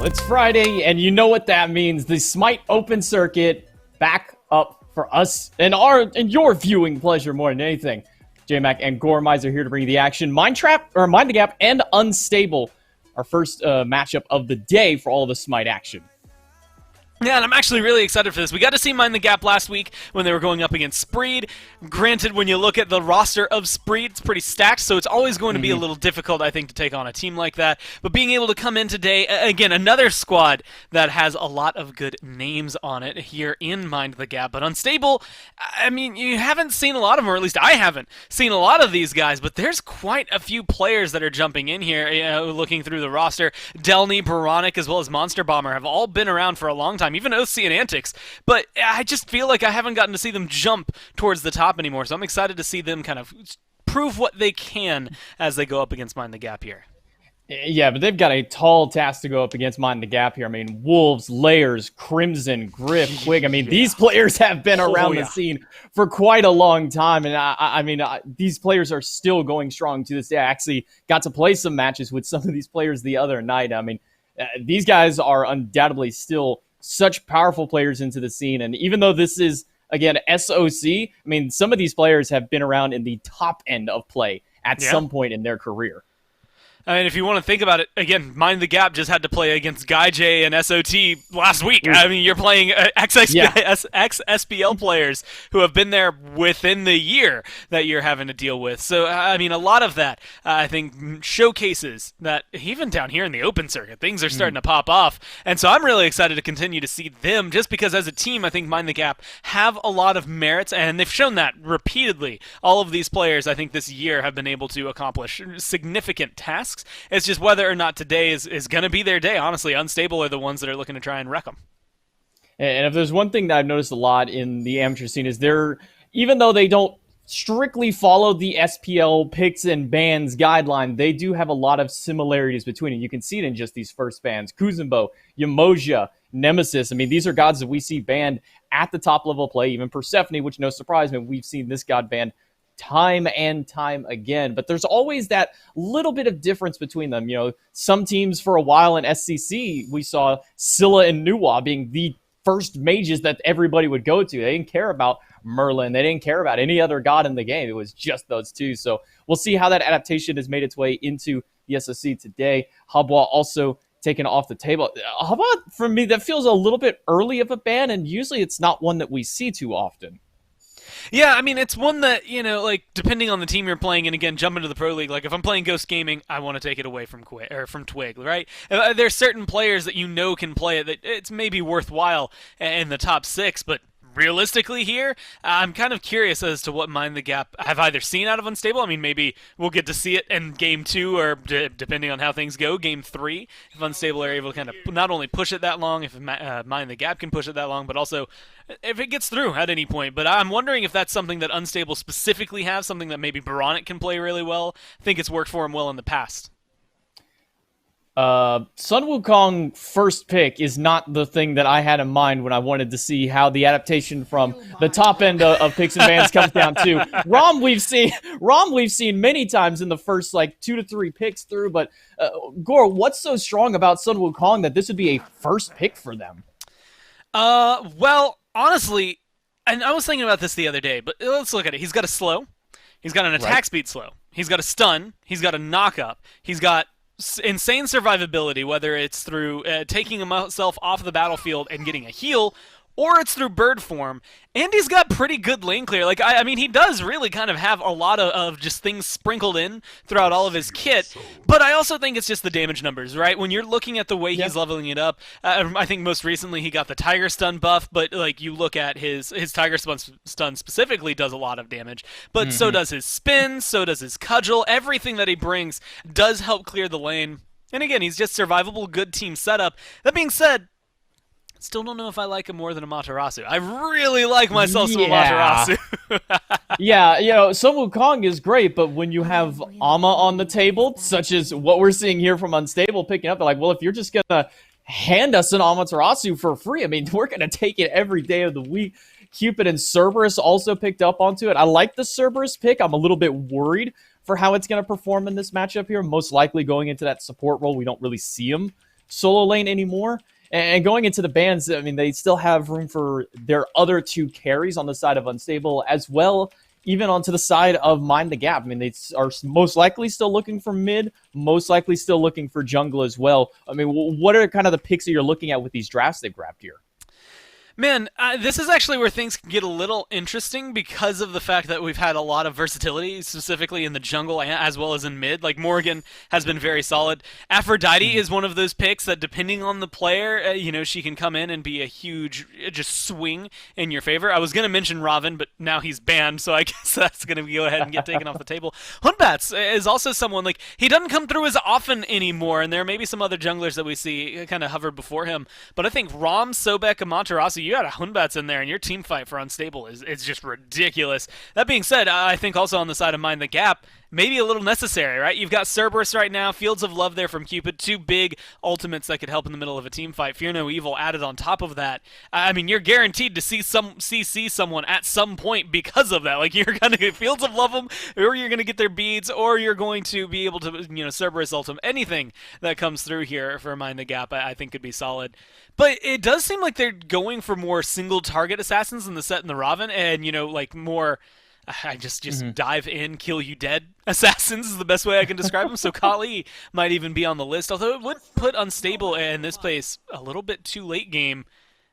It's Friday, and you know what that means. The SMITE Open Circuit back up for us and your viewing pleasure more than anything. J-Mac and Goremizer here to bring you the action. Mind the Gap and Unstable, our first matchup of the day for all the SMITE action. Yeah, and I'm actually really excited for this. We got to see Mind the Gap last week when they were going up against Spreed. Granted, when you look at the roster of Spreed, it's pretty stacked, so it's always going to be a little difficult, I think, to take on a team like that. But being able to come in today, again, another squad that has a lot of good names on it here in Mind the Gap. But Unstable, I mean, you haven't seen a lot of them, or at least I haven't seen a lot of these guys, but there's quite a few players that are jumping in here, looking through the roster. Delny, Baronic, as well as Monster Bomber have all been around for a long time. Even OC and Antics, but I just feel like I haven't gotten to see them jump towards the top anymore, so I'm excited to see them kind of prove what they can as they go up against Mind the Gap here. Yeah, but they've got a tall task to go up against Mind the Gap here. I mean, Wolves, Layers, Crimson, Griff, Quig. I mean, these players have been around the scene for quite a long time, and I mean, these players are still going strong to this day. I actually got to play some matches with some of these players the other night. I mean, these guys are undoubtedly still such powerful players into the scene. And even though this is, again, SOC, I mean, some of these players have been around in the top end of play at some point in their career. I mean, if you want to think about it, again, Mind the Gap just had to play against Guy J and SOT last week. I mean, you're playing ex-SPL players who have been there within the year that you're having to deal with. So, I mean, a lot of that, I think, showcases that even down here in the open circuit, things are starting to pop off. And so I'm really excited to continue to see them, just because as a team, I think Mind the Gap have a lot of merits, and they've shown that repeatedly. All of these players, I think, this year have been able to accomplish significant tasks. It's just whether or not today is going to be their day. Honestly, Unstable are the ones that are looking to try and wreck them. And if there's one thing that I've noticed a lot in the amateur scene is even though they don't strictly follow the SPL picks and bans guideline, they do have a lot of similarities between it. You can see it in just these first bans. Kuzumbo, Yamoja, Nemesis. I mean, these are gods that we see banned at the top level of play. Even Persephone, which no surprise, man, we've seen this god banned time and time again, but there's always that little bit of difference between them. You know, some teams for a while in SCC, we saw Scylla and Nuwa being the first mages that everybody would go to. They didn't care about Merlin. They didn't care about any other god in the game. It was just those two. So we'll see how that adaptation has made its way into the SOC today. Habwa also taken off the table. Habwa, for me, that feels a little bit early of a ban, and usually it's not one that we see too often. Yeah, I mean, it's one that, you know, like, depending on the team you're playing, and again, jump into the Pro League, like, if I'm playing Ghost Gaming, I want to take it away from Twig, right? There's certain players that you know can play it that it's maybe worthwhile in the top 6, but realistically here, I'm kind of curious as to what Mind the Gap have either seen out of Unstable. I mean, maybe we'll get to see it in Game 2, or depending on how things go, Game 3, if Unstable are able to kind of not only push it that long, if Mind the Gap can push it that long, but also if it gets through at any point. But I'm wondering if that's something that Unstable specifically have, something that maybe Baronic can play really well. I think it's worked for him well in the past. Sun Wukong first pick is not the thing that I had in mind when I wanted to see how the adaptation from the top end of picks and bans comes down to Rom. We've seen many times in the first like 2 to 3 picks through. But Gore, what's so strong about Sun Wukong that this would be a first pick for them? Well, honestly, and I was thinking about this the other day, but let's look at it. He's got a slow, he's got an attack speed slow, he's got a stun, he's got a knock up, he's got insane survivability, whether it's through taking himself off the battlefield and getting a heal, or it's through bird form, and he's got pretty good lane clear. Like, I mean, he does really kind of have a lot of just things sprinkled in throughout all of his kit, but I also think it's just the damage numbers, right? When you're looking at the way he's leveling it up, I think most recently he got the Tiger Stun buff, but like you look at his Tiger Stun specifically does a lot of damage, but so does his spin, so does his cudgel. Everything that he brings does help clear the lane, and again, he's just survivable, good team setup. That being said, still don't know if I like him more than Amaterasu. I really like myself some Amaterasu. Yeah, you know, Sun Wukong is great, but when you have Ama on the table, such as what we're seeing here from Unstable picking up, they're like, well, if you're just going to hand us an Amaterasu for free, I mean, we're going to take it every day of the week. Cupid and Cerberus also picked up onto it. I like the Cerberus pick. I'm a little bit worried for how it's going to perform in this matchup here. Most likely going into that support role, we don't really see him solo lane anymore. And going into the bans, I mean, they still have room for their other 2 carries on the side of Unstable, as well, even onto the side of Mind the Gap. I mean, they are most likely still looking for mid, most likely still looking for jungle as well. I mean, what are kind of the picks that you're looking at with these drafts they've grabbed here? Man, this is actually where things can get a little interesting because of the fact that we've had a lot of versatility, specifically in the jungle as well as in mid. Like, Morgan has been very solid. Aphrodite is one of those picks that, depending on the player, she can come in and be a huge just swing in your favor. I was going to mention Robin, but now he's banned, so I guess that's going to go ahead and get taken off the table. Hunbats is also someone, like, he doesn't come through as often anymore, and there may be some other junglers that we see kind of hover before him. But I think Rom, Sobek, Amaterasu, you got a Hunbats in there, and your team fight for Unstable is just ridiculous. That being said, I think also on the side of Mind the Gap, maybe a little necessary, right? You've got Cerberus right now, Fields of Love there from Cupid, 2 big ultimates that could help in the middle of a team fight. Fear No Evil added on top of that. I mean, you're guaranteed to see CC someone at some point because of that. Like, you're gonna get Fields of Love them, or you're gonna get their beads, or you're going to be able to, Cerberus ult them. Anything that comes through here for Mind the Gap, I think could be solid. But it does seem like they're going for more single target assassins in the set and the Raven, and like more. I just dive in, kill you dead assassins is the best way I can describe them. So Kali might even be on the list, although it would put Unstable in this place a little bit too late game.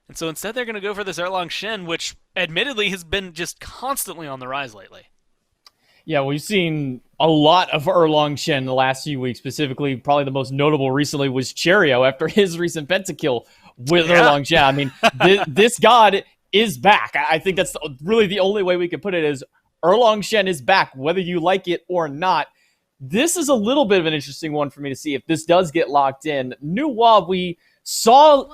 And so instead they're going to go for this Erlang Shen, which admittedly has been just constantly on the rise lately. Yeah, we've seen a lot of Erlang Shen in the last few weeks. Specifically, probably the most notable recently was Cherio after his recent pentakill with Erlang Shen. I mean, this god is back. I think that's really the only way we can put it is Erlang Shen is back, whether you like it or not. This is a little bit of an interesting one for me to see if this does get locked in. Nuwa, we saw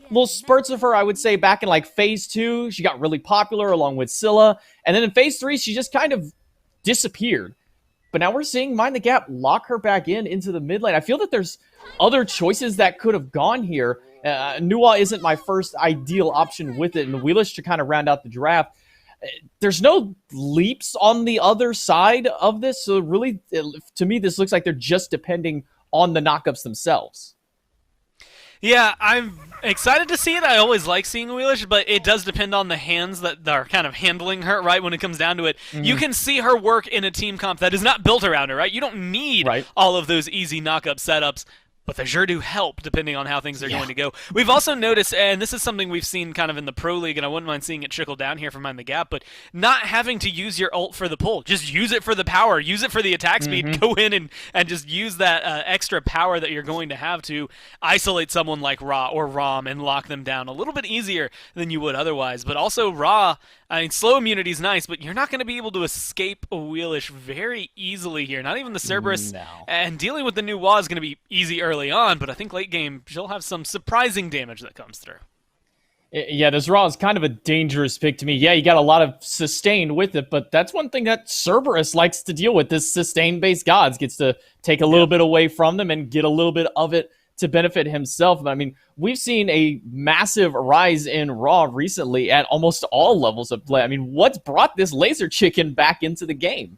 little spurts of her, I would say, back in like phase 2. She got really popular along with Scylla. And then in phase 3, she just kind of disappeared. But now we're seeing Mind the Gap lock her back into the mid lane. I feel that there's other choices that could have gone here. Nuwa isn't my first ideal option with it. And Wheelish to kind of round out the draft. There's no leaps on the other side of this, so really, to me, this looks like they're just depending on the knockups themselves. Yeah, I'm excited to see it. I always like seeing Wheelish, but it does depend on the hands that are kind of handling her, right, when it comes down to it. You can see her work in a team comp that is not built around her, right? You don't need all of those easy knockup setups. But they sure do help, depending on how things are going to go. We've also noticed, and this is something we've seen kind of in the Pro League, and I wouldn't mind seeing it trickle down here from Mind the Gap, but not having to use your ult for the pull. Just use it for the power. Use it for the attack speed. Go in and just use that extra power that you're going to have to isolate someone like Ra or Rom and lock them down a little bit easier than you would otherwise. But also Ra, I mean, slow immunity is nice, but you're not going to be able to escape a Wheelish very easily here. Not even the Cerberus. No. And dealing with the new Wa is going to be easy early on, but I think late game she'll have some surprising damage that comes through. Yeah, this Raw is kind of a dangerous pick to me. Yeah, you got a lot of sustain with it, but that's one thing that Cerberus likes to deal with. This sustain-based gods gets to take a little bit away from them and get a little bit of it to benefit himself. I mean, we've seen a massive rise in Raw recently at almost all levels of play. I mean, what's brought this laser chicken back into the game?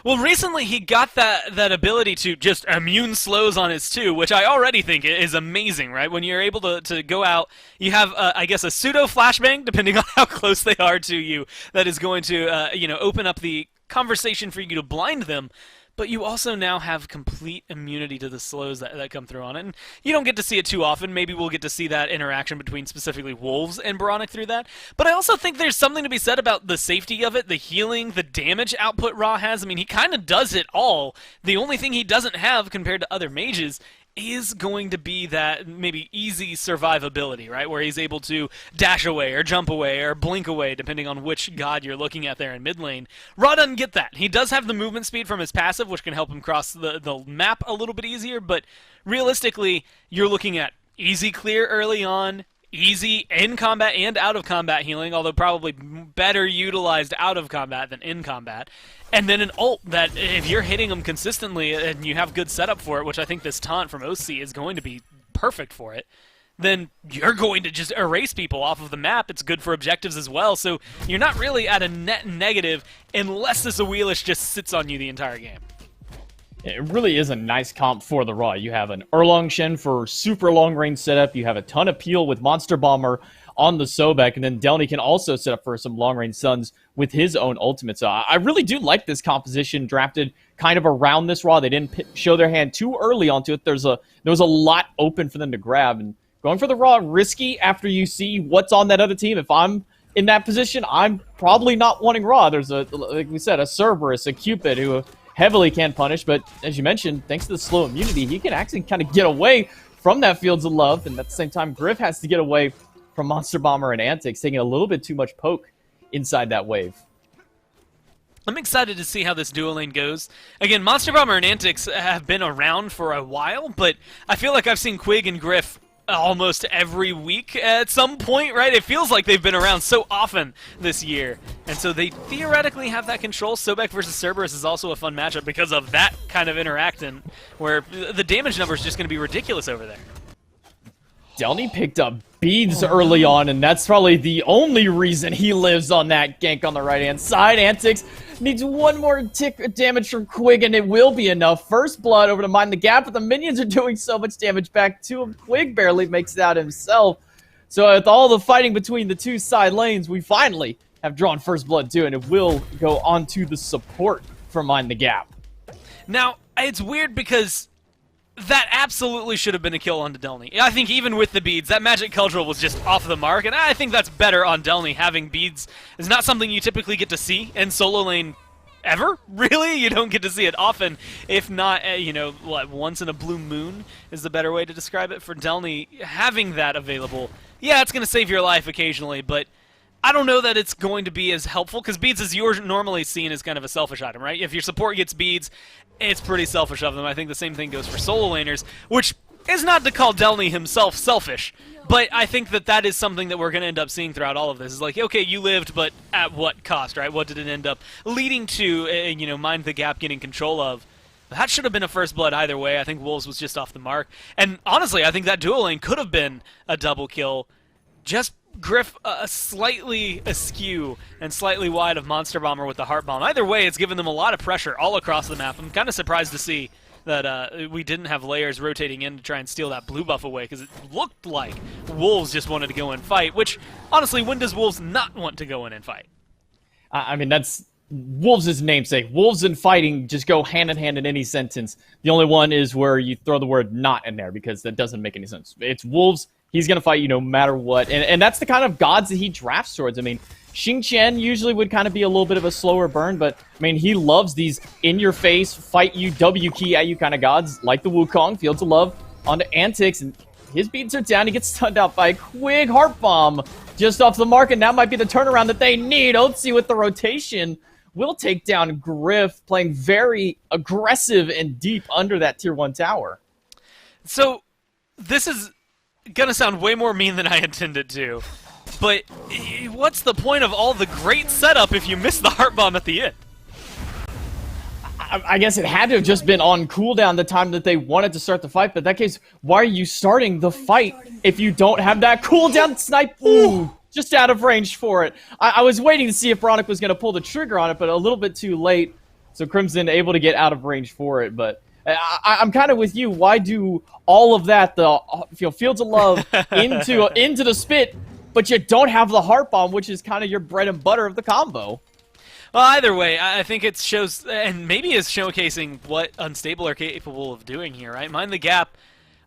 Well, recently he got that ability to just immune slows on his 2, which I already think is amazing, right? When you're able to go out, you have, I guess, a pseudo flashbang, depending on how close they are to you, that is going to, open up the conversation for you to blind them. But you also now have complete immunity to the slows that come through on it. And you don't get to see it too often. Maybe we'll get to see that interaction between specifically Wolves and Baronic through that. But I also think there's something to be said about the safety of it, the healing, the damage output Ra has. I mean, he kind of does it all. The only thing he doesn't have compared to other mages is going to be that maybe easy survivability, right? Where he's able to dash away or jump away or blink away, depending on which god you're looking at there in mid lane. Ra doesn't get that. He does have the movement speed from his passive, which can help him cross the map a little bit easier, but realistically, you're looking at easy clear early on, easy in combat and out of combat healing, although probably better utilized out of combat than in combat. And then an ult that, if you're hitting them consistently and you have good setup for it, which I think this taunt from OC is going to be perfect for it, then you're going to just erase people off of the map. It's good for objectives as well, so you're not really at a net negative unless this Wheelish just sits on you the entire game. It really is a nice comp for the Raw. You have an Erlong Shen for super long range setup. You have a ton of peel with Monster Bomber on the Sobek, and then Delny can also set up for some long range stuns with his own ultimate. So I really do like this composition drafted kind of around this Raw. They didn't show their hand too early onto it. There was a lot open for them to grab, and going for the Raw risky after you see what's on that other team. If I'm in that position, I'm probably not wanting Raw. There's like we said, a Cerberus, a Cupid who heavily can punish, but as you mentioned, thanks to the slow immunity, he can actually kind of get away from that Fields of Love, and at the same time, Griff has to get away from Monster Bomber and Antics, taking a little bit too much poke inside that wave. I'm excited to see how this duo lane goes. Again, Monster Bomber and Antics have been around for a while, but I feel like I've seen Quig and Griff almost every week at some point, right? It feels like they've been around so often this year. And so they theoretically have that control. Sobek versus Cerberus is also a fun matchup because of that kind of interacting, where the damage number is just going to be ridiculous over there. Delny picked up beads early on, and that's probably the only reason he lives on that gank on the right-hand side. Antics needs one more tick of damage from Quig, and it will be enough. First blood over to Mind the Gap, but the minions are doing so much damage back to him. Quig barely makes it out himself. So with all the fighting between the two side lanes, we finally have drawn first blood too, and it will go on to the support for Mind the Gap. Now, it's weird because that absolutely should have been a kill onto Delny. I think even with the beads, that Magic Cudgel was just off the mark, and I think that's better on Delny. Having beads is not something you typically get to see in solo lane ever, really. You don't get to see it often, if not, once in a blue moon is the better way to describe it. For Delny, having that available, yeah, it's going to save your life occasionally, but I don't know that it's going to be as helpful, because beads is normally seen as kind of a selfish item, right? If your support gets beads, it's pretty selfish of them. I think the same thing goes for solo laners, which is not to call Delny himself selfish, but I think that is something that we're going to end up seeing throughout all of this. Is like, okay, you lived, but at what cost, right? What did it end up leading to, Mind the Gap getting control of? That should have been a first blood either way. I think Wolves was just off the mark. And honestly, I think that duo lane could have been a double kill. Just Griff slightly askew and slightly wide of Monster Bomber with the Heart Bomb. Either way, it's given them a lot of pressure all across the map. I'm kind of surprised to see that we didn't have layers rotating in to try and steal that blue buff away, because it looked like Wolves just wanted to go and fight, which, honestly, when does Wolves not want to go in and fight? I mean, that's Wolves' namesake. Wolves and fighting just go hand in hand in any sentence. The only one is where you throw the word not in there, because that doesn't make any sense. It's Wolves. He's going to fight you no matter what. And that's the kind of gods that he drafts towards. I mean, Xing Qian usually would kind of be a little bit of a slower burn, but, I mean, he loves these in-your-face, fight-you, W-key at you kind of gods, like the Wukong, Fields of Love, onto Antics, and his beats are down. He gets stunned out by a Quig Heart Bomb just off the mark, and that might be the turnaround that they need. Otzi with the rotation will take down Griff, playing very aggressive and deep under that Tier 1 tower. So, this is gonna sound way more mean than I intended to, but what's the point of all the great setup if you miss the Heart Bomb at the end? I guess it had to have just been on cooldown the time that they wanted to start the fight, but in that case, why are you starting the fight if you don't have that cooldown snipe? Ooh, just out of range for it. I was waiting to see if Bronick was going to pull the trigger on it, but a little bit too late, so Crimson able to get out of range for it, but I'm kind of with you. Why do all of that, the Fields of Love, into the spit, but you don't have the Heart Bomb, which is kind of your bread and butter of the combo? Well, either way, I think it shows, and maybe is showcasing what Unstable are capable of doing here, right? Mind the Gap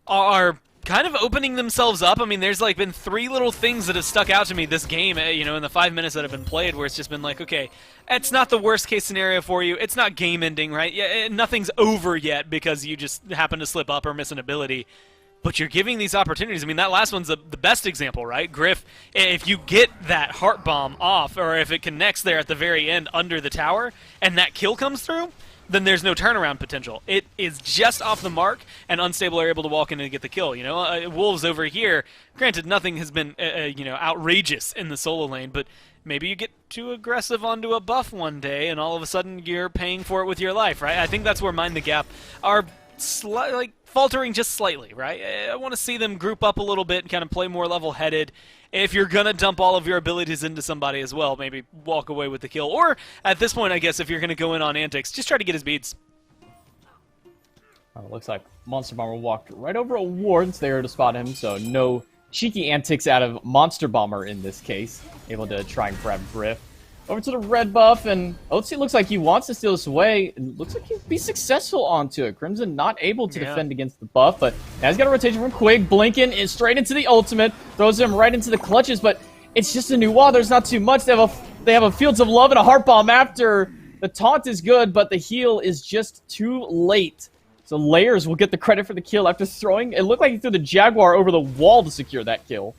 are kind of opening themselves up. I mean, there's like been 3 little things that have stuck out to me this game, in the 5 minutes that have been played, where it's just been like, okay, it's not the worst case scenario for you. It's not game ending, right? Yeah, nothing's over yet because you just happen to slip up or miss an ability. But you're giving these opportunities. I mean, that last one's the best example, right? Griff, if you get that Heart Bomb off, or if it connects there at the very end under the tower, and that kill comes through, then there's no turnaround potential. It is just off the mark, and Unstable are able to walk in and get the kill. Wolves over here, granted, nothing has been, outrageous in the solo lane, but maybe you get too aggressive onto a buff one day, and all of a sudden you're paying for it with your life, right? I think that's where Mind the Gap are faltering just slightly, right? I want to see them group up a little bit and kind of play more level-headed. If you're going to dump all of your abilities into somebody as well, maybe walk away with the kill. Or, at this point, I guess, if you're going to go in on Antics, just try to get his beads. Looks like Monster Bomber walked right over a ward there to spot him, so no cheeky antics out of Monster Bomber in this case. Able to try and grab Griff. Over to the red buff, and Otzi looks like he wants to steal this away. It looks like he'll be successful onto it. Crimson not able to defend against the buff, but now he's got a rotation from Quig. Blinking is straight into the ultimate. Throws him right into the clutches, but it's just a new wall. There's not too much. They have a Fields of Love and a Heart Bomb after. The taunt is good, but the heal is just too late. So Layers will get the credit for the kill after throwing. It looked like he threw the Jaguar over the wall to secure that kill.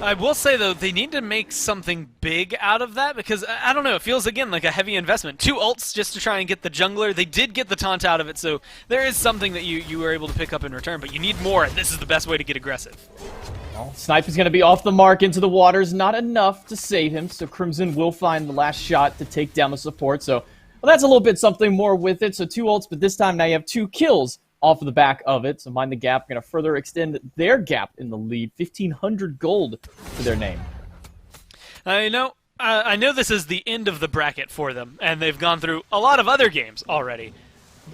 I will say, though, they need to make something big out of that because, I don't know, it feels, again, like a heavy investment. 2 ults just to try and get the jungler. They did get the taunt out of it, so there is something that you were able to pick up in return, but you need more, and this is the best way to get aggressive. Well, Snipe is going to be off the mark into the waters. Not enough to save him, so Crimson will find the last shot to take down the support. So, well, that's a little bit something more with it. So 2 ults, but this time now you have 2 kills off of the back of it. So Mind the Gap going to further extend their gap in the lead. 1,500 gold to their name. I know this is the end of the bracket for them, and they've gone through a lot of other games already.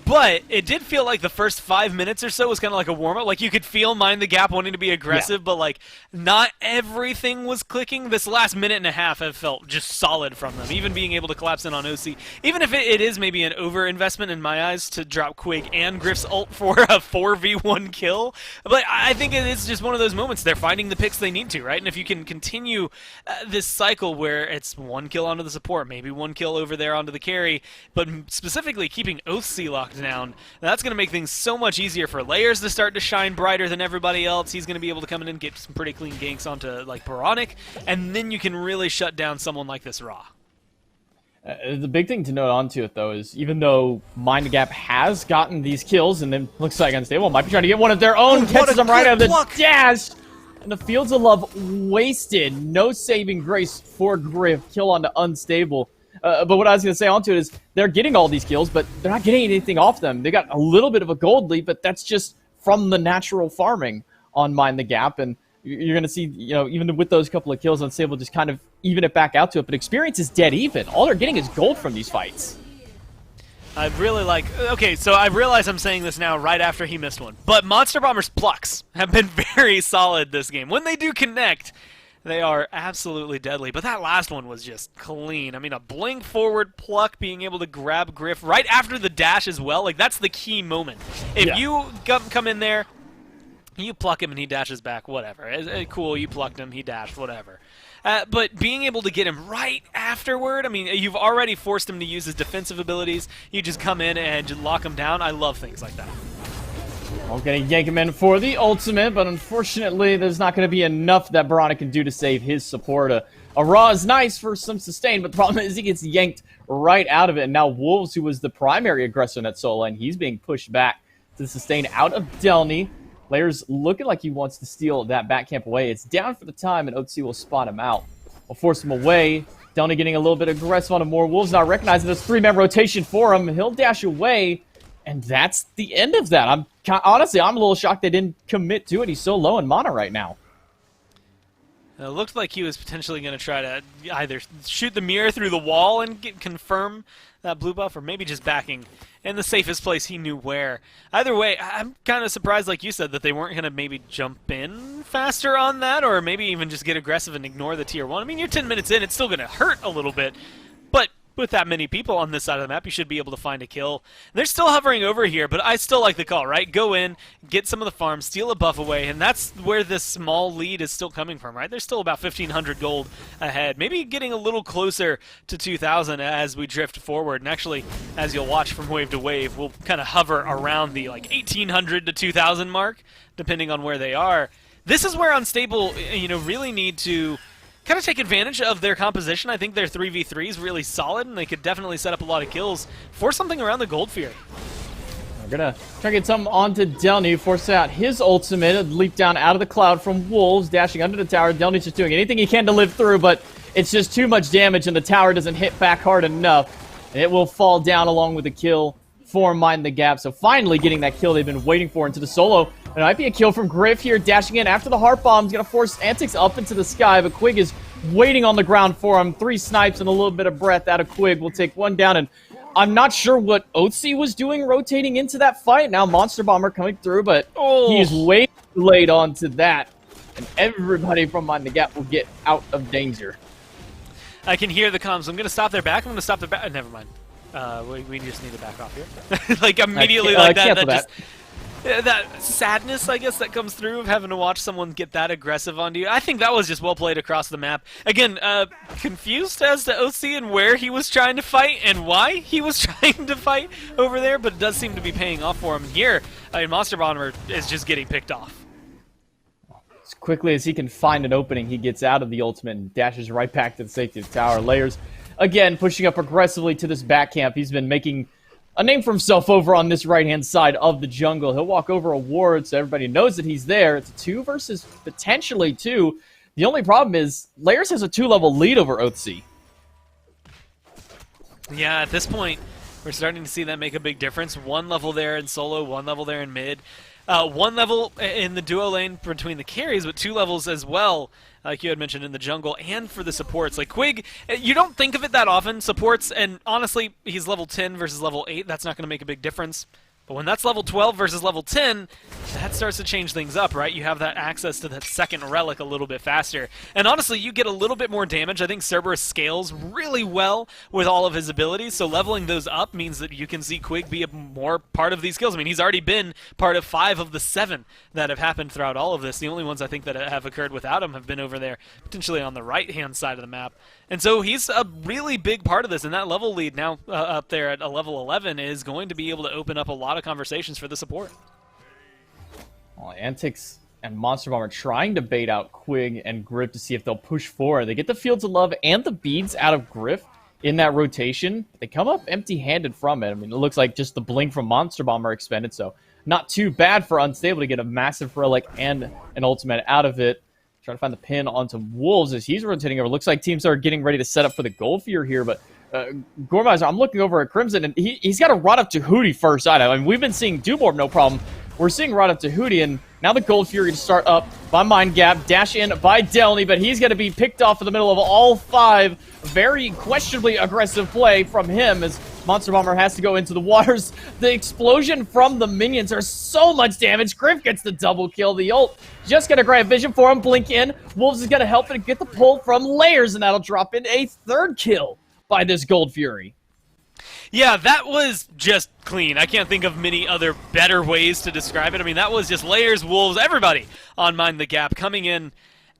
But it did feel like the first 5 minutes or so was kind of like a warm-up. Like, you could feel Mind the Gap wanting to be aggressive, but, like, not everything was clicking. This last minute and a half have felt just solid from them, even being able to collapse in on OC. Even if it is maybe an over-investment in my eyes to drop Quig and Griff's ult for a 4v1 kill. But I think it is just one of those moments. They're finding the picks they need to, right? And if you can continue this cycle where it's 1 kill onto the support, maybe 1 kill over there onto the carry, but specifically keeping OC locked down, that's going to make things so much easier for Layers to start to shine brighter than everybody else. He's going to be able to come in and get some pretty clean ganks onto, like, Baronic, and then you can really shut down someone like this Ra. The big thing to note onto it, though, is even though Mind the Gap has gotten these kills, and then looks like Unstable might be trying to get one of their own, catches them right out of the dash, and the Fields of Love wasted. No saving grace for Griff. Kill onto Unstable. But what I was going to say onto it is they're getting all these kills, but they're not getting anything off them. They got a little bit of a gold lead, but that's just from the natural farming on Mind the Gap. And you're going to see, even with those couple of kills, Unstable just kind of even it back out to it. But experience is dead even. All they're getting is gold from these fights. I really like... Okay, so I realize I'm saying this now right after he missed one. But Monster Bomber's plucks have been very solid this game. When they do connect, they are absolutely deadly, but that last one was just clean. I mean, a blink forward pluck, being able to grab Griff right after the dash as well. Like, that's the key moment. If you come in there, you pluck him and he dashes back, whatever. Cool, you plucked him, he dashed, whatever. But being able to get him right afterward, I mean, you've already forced him to use his defensive abilities. You just come in and just lock him down. I love things like that. Well, gonna yank him in for the ultimate, but unfortunately, there's not gonna be enough that Baronic can do to save his support. A Ra is nice for some sustain, but the problem is he gets yanked right out of it. And now Wolves, who was the primary aggressor in that solo lane, he's being pushed back to sustain out of Delny. Layers looking like he wants to steal that back camp away. It's down for the time, and OTC will spot him out. Will force him away. Delny getting a little bit aggressive on him more. Wolves not recognizing this 3-man rotation for him. He'll dash away. And that's the end of that. Honestly, I'm a little shocked they didn't commit to it. He's so low in mana right now. It looked like he was potentially going to try to either shoot the mirror through the wall and confirm that blue buff, or maybe just backing in the safest place he knew where. Either way, I'm kind of surprised, like you said, that they weren't going to maybe jump in faster on that, or maybe even just get aggressive and ignore the tier 1. I mean, you're 10 minutes in, it's still going to hurt a little bit, but with that many people on this side of the map, you should be able to find a kill. They're still hovering over here, but I still like the call, right? Go in, get some of the farm, steal a buff away, and that's where this small lead is still coming from, right? There's still about 1,500 gold ahead. Maybe getting a little closer to 2,000 as we drift forward. And actually, as you'll watch from wave to wave, we'll kind of hover around the 1,800 to 2,000 mark, depending on where they are. This is where Unstable, really need to kind of take advantage of their composition. I think their 3v3 is really solid, and they could definitely set up a lot of kills for something around the gold fear. We're going to try to get something onto Delny, force out his ultimate, a leap down out of the cloud from Wolves, dashing under the tower. Delny's just doing anything he can to live through, but it's just too much damage, and the tower doesn't hit back hard enough. And it will fall down along with the kill for Mind the Gap. So finally getting that kill they've been waiting for into the solo. It might be a kill from Griff here, dashing in after the heart bomb. He's going to force Antics up into the sky, but Quig is waiting on the ground for him. 3 snipes and a little bit of breath out of Quig. We'll take one down, and I'm not sure what Otzi was doing rotating into that fight. Now Monster Bomber coming through, but he's way too late onto that. And everybody from Mind the Gap will get out of danger. I can hear the comms. I'm going to stop their back. I'm going to stop their back. Never mind. We just need to back off here. Like, immediately like that. That sadness, I guess, that comes through of having to watch someone get that aggressive onto you. I think that was just well played across the map. Again, confused as to OC and where he was trying to fight and why he was trying to fight over there, but it does seem to be paying off for him. Here, Monster Bomber is just getting picked off. As quickly as he can find an opening, he gets out of the ultimate and dashes right back to the safety of the tower. Layers, again, pushing up aggressively to this back camp. He's been making a name for himself over on this right-hand side of the jungle. He'll walk over a ward so everybody knows that he's there. It's a 2 versus potentially 2. The only problem is Layers has a 2-level lead over Oathsea. Yeah, at this point, we're starting to see that make a big difference. 1 level there in solo, 1 level there in mid. 1 level in the duo lane between the carries, but 2 levels as well, like you had mentioned, in the jungle and for the supports. Like Quig, you don't think of it that often, supports, and honestly, he's level 10 versus level 8. That's not going to make a big difference. But when that's level 12 versus level 10, that starts to change things up, right? You have that access to that second relic a little bit faster. And honestly, you get a little bit more damage. I think Cerberus scales really well with all of his abilities, so leveling those up means that you can see Quig be a more part of these kills. I mean, he's already been part of 5 of the 7 that have happened throughout all of this. The only ones I think that have occurred without him have been over there, potentially on the right-hand side of the map. And so he's a really big part of this, and that level lead now up there at a level 11 is going to be able to open up a lot of conversations for the support. Well, Antics and Monster Bomber trying to bait out Quig and Griff to see if they'll push forward. They get the Fields of Love and the beads out of Griff in that rotation. They come up empty-handed from it. I mean, it looks like just the blink from Monster Bomber expended, so not too bad for Unstable to get a massive relic and an ultimate out of it. Trying to find the pin onto Wolves as he's rotating over. Looks like teams are getting ready to set up for the Gold Fear here, but Gormizer, I'm looking over at Crimson, and he's got a Rod Up Tahuti first item. I mean, we've been seeing Doomorb, no problem. We're seeing Rod Up Tahuti, and now the Gold Fury to start up by Mind Gap, dash in by Delny, but he's going to be picked off in the middle of all 5. Very questionably aggressive play from him as Monster Bomber has to go into the waters. The explosion from the minions are so much damage. Griff gets the double kill. The ult just going to grab vision for him. Blink in. Wolves is going to help and get the pull from Layers, and that'll drop in a 3rd kill by this Gold Fury. Yeah, that was just clean. I can't think of many other better ways to describe it. I mean, that was just Layers, Wolves, everybody on Mind the Gap coming in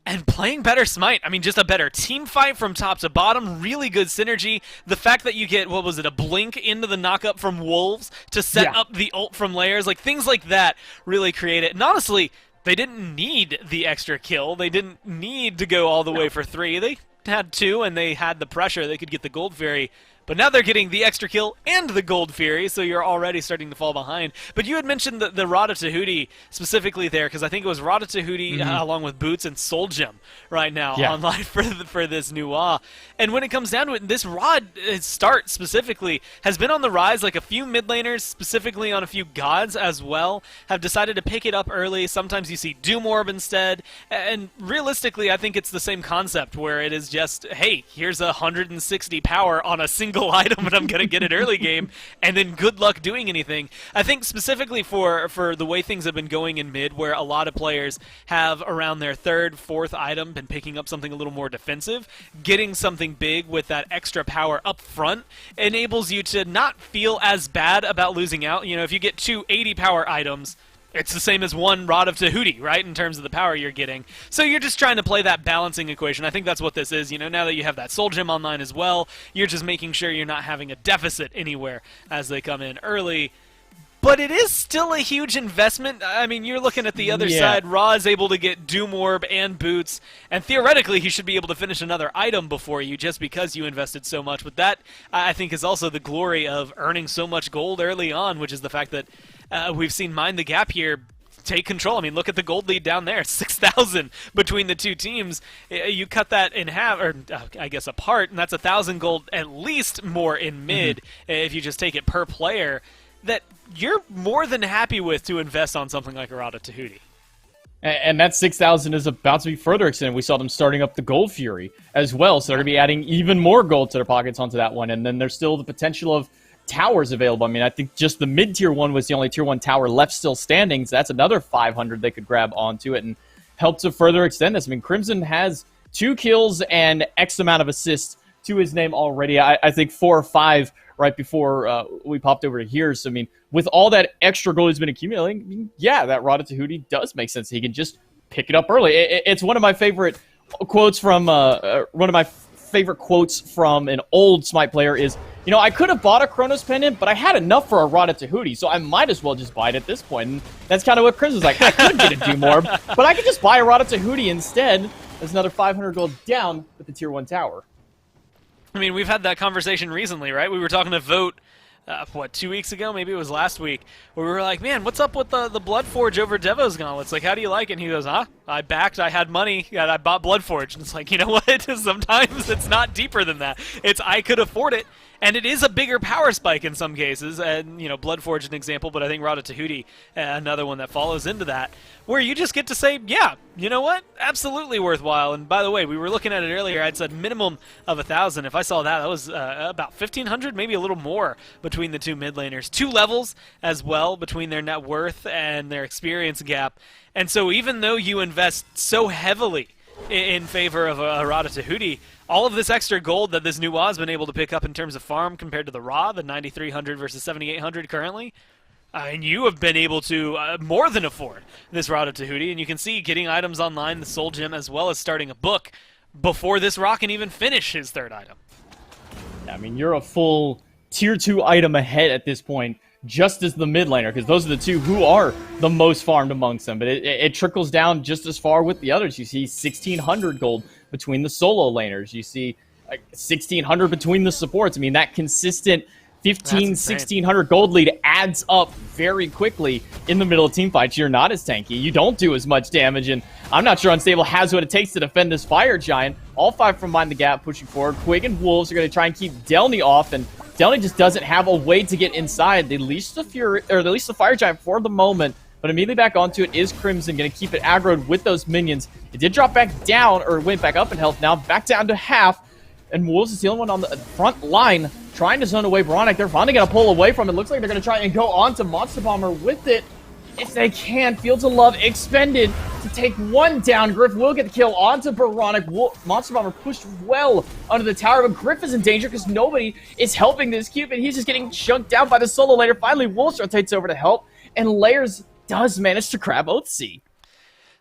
and playing better Smite. I mean, just a better team fight from top to bottom. Really good synergy. The fact that you get, what was it, a blink into the knockup from Wolves to set up the ult from Layers. Like, things like that really create it. And honestly, they didn't need the extra kill. They didn't need to go all the way for 3. They had 2, and they had the pressure. They could get the Gold Fairy. But now they're getting the extra kill and the Gold Fury, so you're already starting to fall behind. But you had mentioned the Rada Tahuti specifically there, because I think it was Rada Tahuti along with Boots and Soul Gem right now online for this new WoW. And when it comes down to it, this Rod start specifically has been on the rise. Like a few mid laners, specifically on a few gods as well, have decided to pick it up early. Sometimes you see Doom Orb instead. And realistically, I think it's the same concept where it is just, hey, here's 160 power on a single item and I'm going to get it early game, and then good luck doing anything. I think specifically for the way things have been going in mid, where a lot of players have around their 3rd, 4th item been picking up something a little more defensive, getting something big with that extra power up front enables you to not feel as bad about losing out. You know, if you get 2 80 power items, it's the same as 1 Rod of Tahuti, right, in terms of the power you're getting. So you're just trying to play that balancing equation. I think that's what this is. You know, now that you have that Soul Gem online as well, you're just making sure you're not having a deficit anywhere as they come in early. But it is still a huge investment. I mean, you're looking at the other side. Ra is able to get Doom Orb and Boots, and theoretically he should be able to finish another item before you just because you invested so much. But that, I think, is also the glory of earning so much gold early on, which is the fact that we've seen Mind the Gap here take control. I mean, look at the gold lead down there, 6,000 between the two teams. You cut that in half, or I guess apart, and that's 1,000 gold at least more in mid if you just take it per player. That you're more than happy with to invest on something like Arata Tahuti. And that 6,000 is about to be further extended. We saw them starting up the Gold Fury as well, so they're going to be adding even more gold to their pockets onto that one. And then there's still the potential of towers available. I mean, I think just the mid-tier one was the only tier 1 tower left still standing, so that's another 500 they could grab onto it and help to further extend this. I mean, Crimson has 2 kills and X amount of assists to his name already. I think 4 or 5 right before we popped over to here. So, I mean, with all that extra gold he's been accumulating, I mean, yeah, that Rada Tahuti does make sense. He can just pick it up early. It's one of my favorite quotes from an old Smite player is, you know, I could have bought a Chronos Pendant, but I had enough for a Rada Tahuti, so I might as well just buy it at this point. And that's kind of what Crimson's like. I could get a Doomorb, but I could just buy a Rada Tahuti instead. There's another 500 gold down with the tier 1 tower. I mean, we've had that conversation recently, right? We were talking to Vote, 2 weeks ago? Maybe it was last week, where we were like, man, what's up with the Bloodforge over Devo's Gauntlets? Like, how do you like it? And he goes, I had money, and I bought Bloodforge. And it's like, you know what? Sometimes it's not deeper than that. It's, I could afford it. And it is a bigger power spike in some cases, and, you know, Bloodforge an example, but I think Rada Tahuti, another one that follows into that, where you just get to say, yeah, you know what, absolutely worthwhile. And by the way, we were looking at it earlier, I'd said minimum of 1,000. If I saw that, that was about 1,500, maybe a little more between the 2 mid laners. 2 levels as well between their net worth and their experience gap. And so even though you invest so heavily in favor of a Rada Tahuti, all of this extra gold that this new WA's been able to pick up in terms of farm compared to the Ra, the 9,300 versus 7,800 currently, and you have been able to more than afford this Rada Tahuti, and you can see getting items online, the Soul Gem, as well as starting a book before this Ra can even finish his 3rd item. I mean, you're a full tier 2 item ahead at this point, just as the mid laner, because those are the 2 who are the most farmed amongst them. But it trickles down just as far with the others. You see 1,600 gold between the solo laners. You see 1,600 between the supports. I mean, that consistent 1,600 gold lead adds up very quickly in the middle of team fights. You're not as tanky. You don't do as much damage, and I'm not sure Unstable has what it takes to defend this Fire Giant. All 5 from behind the gap pushing forward. Quig and Wolves are going to try and keep Delny off, and Delny just doesn't have a way to get inside. They leash the Fire Giant for the moment, but immediately back onto it is Crimson, going to keep it aggroed with those minions. It did drop back down, or went back up in health, now back down to half, and Wolves is the only one on the front line trying to zone away Veronic. They're finally going to pull away from it. Looks like they're going to try and go on to Monster Bomber with it. If they can, Fields of Love expended to take 1 down. Griff will get the kill onto Veronic. Monster Bomber pushed well under the tower, but Griff is in danger because nobody is helping this Cupid. He's just getting chunked down by the solo laner. Finally, Wolves rotates over to help, and Layers does manage to grab Oathsea.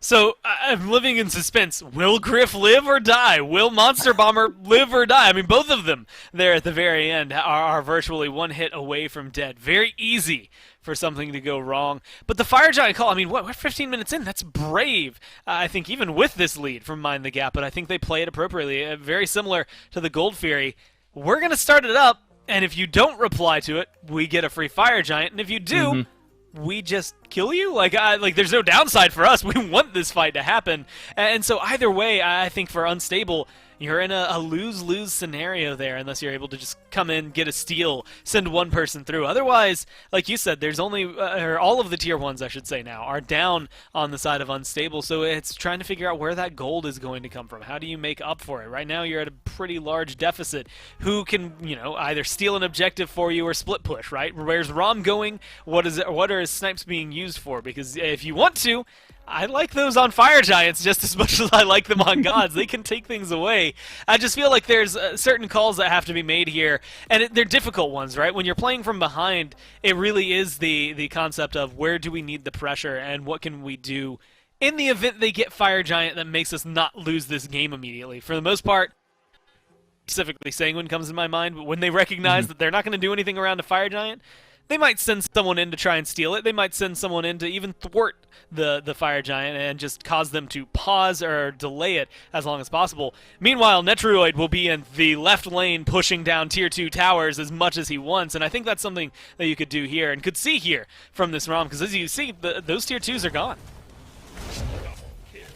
So, I'm living in suspense. Will Griff live or die? Will Monster Bomber live or die? I mean, both of them there at the very end are virtually 1 hit away from dead. Very easy for something to go wrong. But the Fire Giant call, I mean, we're 15 minutes in. That's brave, I think, even with this lead from Mind the Gap. But I think they play it appropriately. Very similar to the Gold Fury. We're going to start it up, and if you don't reply to it, we get a free Fire Giant. And if you do... we just kill you? Like there's no downside for us. We want this fight to happen. And so either way, I think for Unstable, you're in a lose-lose scenario there unless you're able to just come in, get a steal, send 1 person through. Otherwise, like you said, there's only, or all of the tier 1s, I should say now, are down on the side of Unstable. So it's trying to figure out where that gold is going to come from. How do you make up for it? Right now, you're at a pretty large deficit. Who can, you know, either steal an objective for you or split push, right? Where's Rom going? What are his snipes being used for? Because if you want to, I like those on Fire Giants just as much as I like them on Gods. They can take things away. I just feel like there's certain calls that have to be made here, and they're difficult ones, right? When you're playing from behind, it really is the concept of where do we need the pressure and what can we do in the event they get Fire Giant that makes us not lose this game immediately. For the most part, specifically Sanguine comes to my mind, but when they recognize that they're not going to do anything around a Fire Giant, they might send someone in to try and steal it. They might send someone in to even thwart the Fire Giant and just cause them to pause or delay it as long as possible. Meanwhile, Netroid will be in the left lane pushing down tier 2 towers as much as he wants, and I think that's something that you could do here and could see here from this ROM, because as you see, those tier 2s are gone.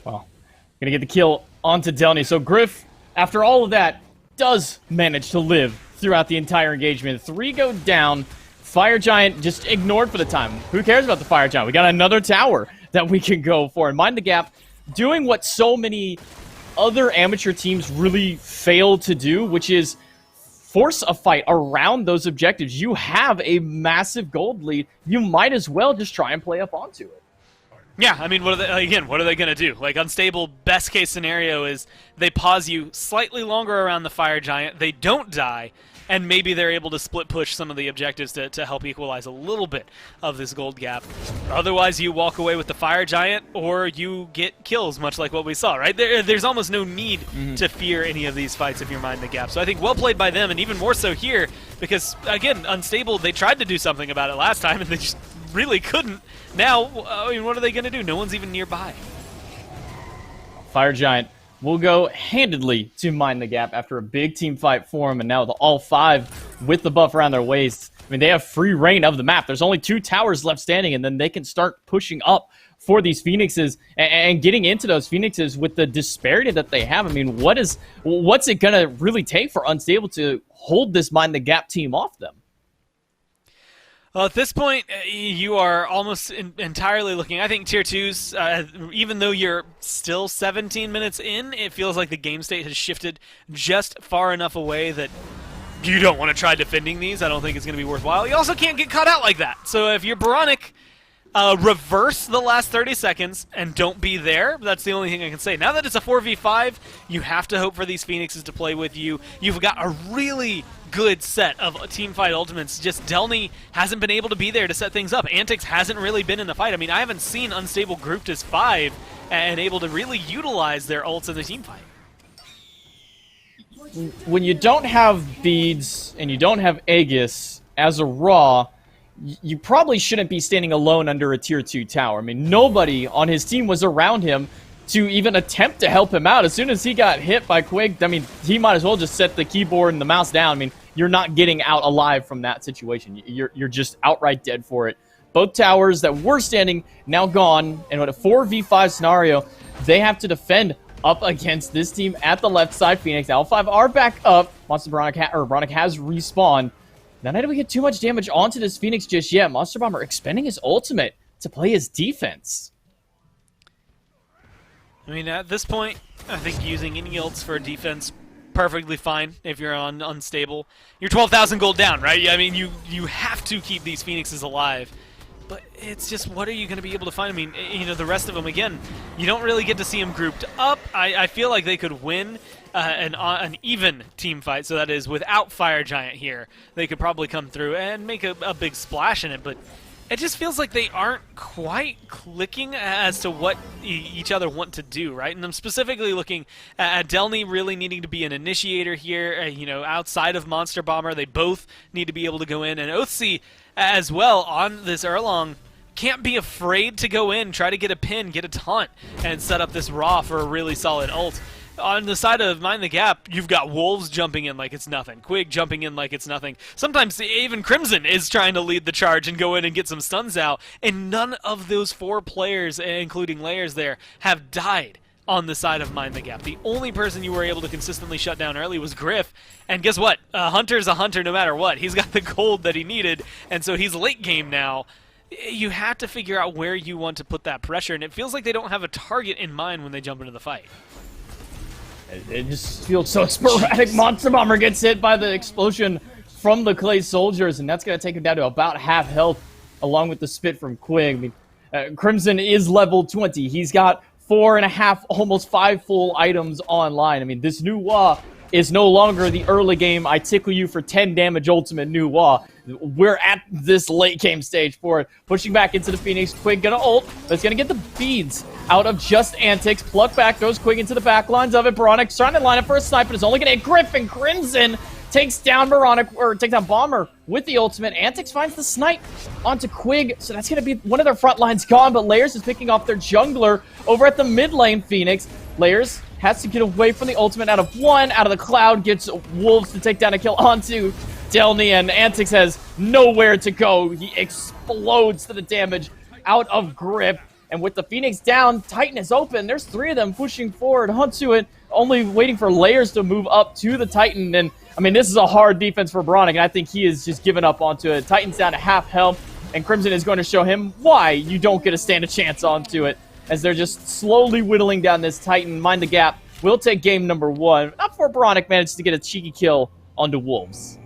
Well, gonna get the kill onto Delny. So Griff, after all of that, does manage to live throughout the entire engagement. 3 go down. Fire Giant just ignored for the time. Who cares about the Fire Giant? We got another tower that we can go for. And Mind the Gap doing what so many other amateur teams really fail to do, which is force a fight around those objectives. You have a massive gold lead. You might as well just try and play up onto it. Yeah, I mean, what are they going to do? Like, Unstable, best case scenario is they pause you slightly longer around the Fire Giant, they don't die, and maybe they're able to split push some of the objectives to help equalize a little bit of this gold gap. Otherwise, you walk away with the Fire Giant, or you get kills, much like what we saw, right? There's almost no need to fear any of these fights if you're minding the gap. So I think well played by them, and even more so here, because, again, Unstable, they tried to do something about it last time, and they just really couldn't. Now, I mean, what are they going to do? No one's even nearby. Fire Giant will go handedly to mine the gap after a big team fight for him, and now with all 5 with the buff around their waist. I mean, they have free reign of the map. There's only 2 towers left standing, and then they can start pushing up for these Phoenixes and getting into those Phoenixes with the disparity that they have. I mean, what's it going to really take for Unstable to hold this mine the gap team off them? Well, at this point, you are almost entirely looking. I think Tier 2s, even though you're still 17 minutes in, it feels like the game state has shifted just far enough away that you don't want to try defending these. I don't think it's going to be worthwhile. You also can't get caught out like that. So if you're Boronic, reverse the last 30 seconds and don't be there. That's the only thing I can say. Now that it's a 4v5, you have to hope for these Phoenixes to play with you. You've got a really good set of teamfight ultimates. Just Delny hasn't been able to be there to set things up. Antics hasn't really been in the fight. I mean, I haven't seen Unstable grouped as 5 and able to really utilize their ults in the teamfight. When you don't have beads and you don't have Aegis as a Raw, you probably shouldn't be standing alone under a Tier 2 tower. I mean, nobody on his team was around him to even attempt to help him out. As soon as he got hit by Quig, I mean, he might as well just set the keyboard and the mouse down. I mean, you're not getting out alive from that situation. You're just outright dead for it. Both towers that were standing now gone, and with a 4v5 scenario, they have to defend up against this team at the left side. Phoenix, L5 are back up. Monster Boronic has respawned. Now, not do we get too much damage onto this Phoenix just yet. Monster Bomber expending his ultimate to play his defense. I mean, at this point, I think using any ults for defense perfectly fine if you're on Unstable. You're 12,000 gold down, right? I mean, you have to keep these Phoenixes alive. But it's just, what are you going to be able to find? I mean, you know, the rest of them, again, you don't really get to see them grouped up. I feel like they could win an even team fight, so that is without Fire Giant here. They could probably come through and make a big splash in it, but it just feels like they aren't quite clicking as to what each other want to do, right? And I'm specifically looking at Delny really needing to be an initiator here, you know, outside of Monster Bomber. They both need to be able to go in, and Oathsea as well on this Erlong can't be afraid to go in, try to get a pin, get a taunt, and set up this Raw for a really solid ult. On the side of Mind the Gap, you've got Wolves jumping in like it's nothing. Quig jumping in like it's nothing. Sometimes even Crimson is trying to lead the charge and go in and get some stuns out. And none of those 4 players, including Layers there, have died on the side of Mind the Gap. The only person you were able to consistently shut down early was Griff. And guess what? A Hunter's a Hunter no matter what. He's got the gold that he needed, and so he's late game now. You have to figure out where you want to put that pressure, and it feels like they don't have a target in mind when they jump into the fight. It just feels so sporadic. Monster Bomber gets hit by the explosion from the Clay Soldiers, and that's going to take him down to about half health, along with the spit from Quig. I mean, Crimson is level 20. He's got 4.5, almost 5 full items online. I mean, this new Wa is no longer the early game, I tickle you for 10 damage ultimate new Wa. We're at this late game stage for it. Pushing back into the Phoenix. Quig gonna ult, but it's gonna get the beads out of just Antics. Pluck back, goes Quig into the back lines of it. Boronic trying to line up for a snipe, but it's only gonna hit Griffin. Crimson takes down Boronic, or takes down Bomber with the ultimate. Antics finds the snipe onto Quig, so that's gonna be one of their front lines gone, but Layers is picking off their jungler over at the mid lane. Phoenix. Layers has to get away from the ultimate out of the cloud, gets Wolves to take down a kill onto Delny, and Antics has nowhere to go. He explodes to the damage out of grip, and with the Phoenix down, Titan is open. There's 3 of them pushing forward. Hunsuit only waiting for Layers to move up to the Titan, and I mean, this is a hard defense for Boronic, and I think he is just giving up onto it. Titan's down to half health, and Crimson is going to show him why you don't get to stand a chance onto it, as they're just slowly whittling down this Titan. Mind the Gap will take game number 1. Not before Boronic managed to get a cheeky kill onto Wolves.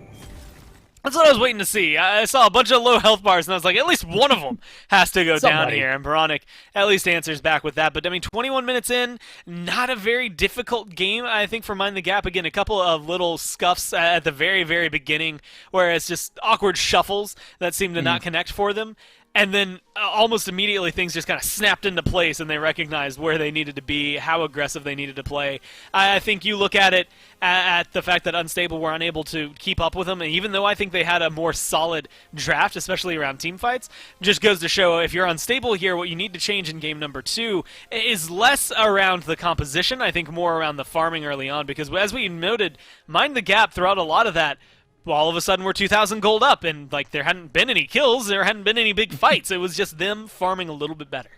That's what I was waiting to see. I saw a bunch of low health bars, and I was like, at least one of them has to go down here. And Baronic at least answers back with that. But, I mean, 21 minutes in, not a very difficult game, I think, for Mind the Gap. Again, a couple of little scuffs at the very, very beginning, where it's just awkward shuffles that seem to not connect for them. And then almost immediately things just kind of snapped into place and they recognized where they needed to be, how aggressive they needed to play. I think you look at it at the fact that Unstable were unable to keep up with them, and even though I think they had a more solid draft, especially around team fights, just goes to show if you're Unstable here, what you need to change in game number 2 is less around the composition, I think more around the farming early on, because as we noted, Mind the Gap throughout a lot of that, all of a sudden we're 2,000 gold up, and like there hadn't been any kills, there hadn't been any big fights. It was just them farming a little bit better.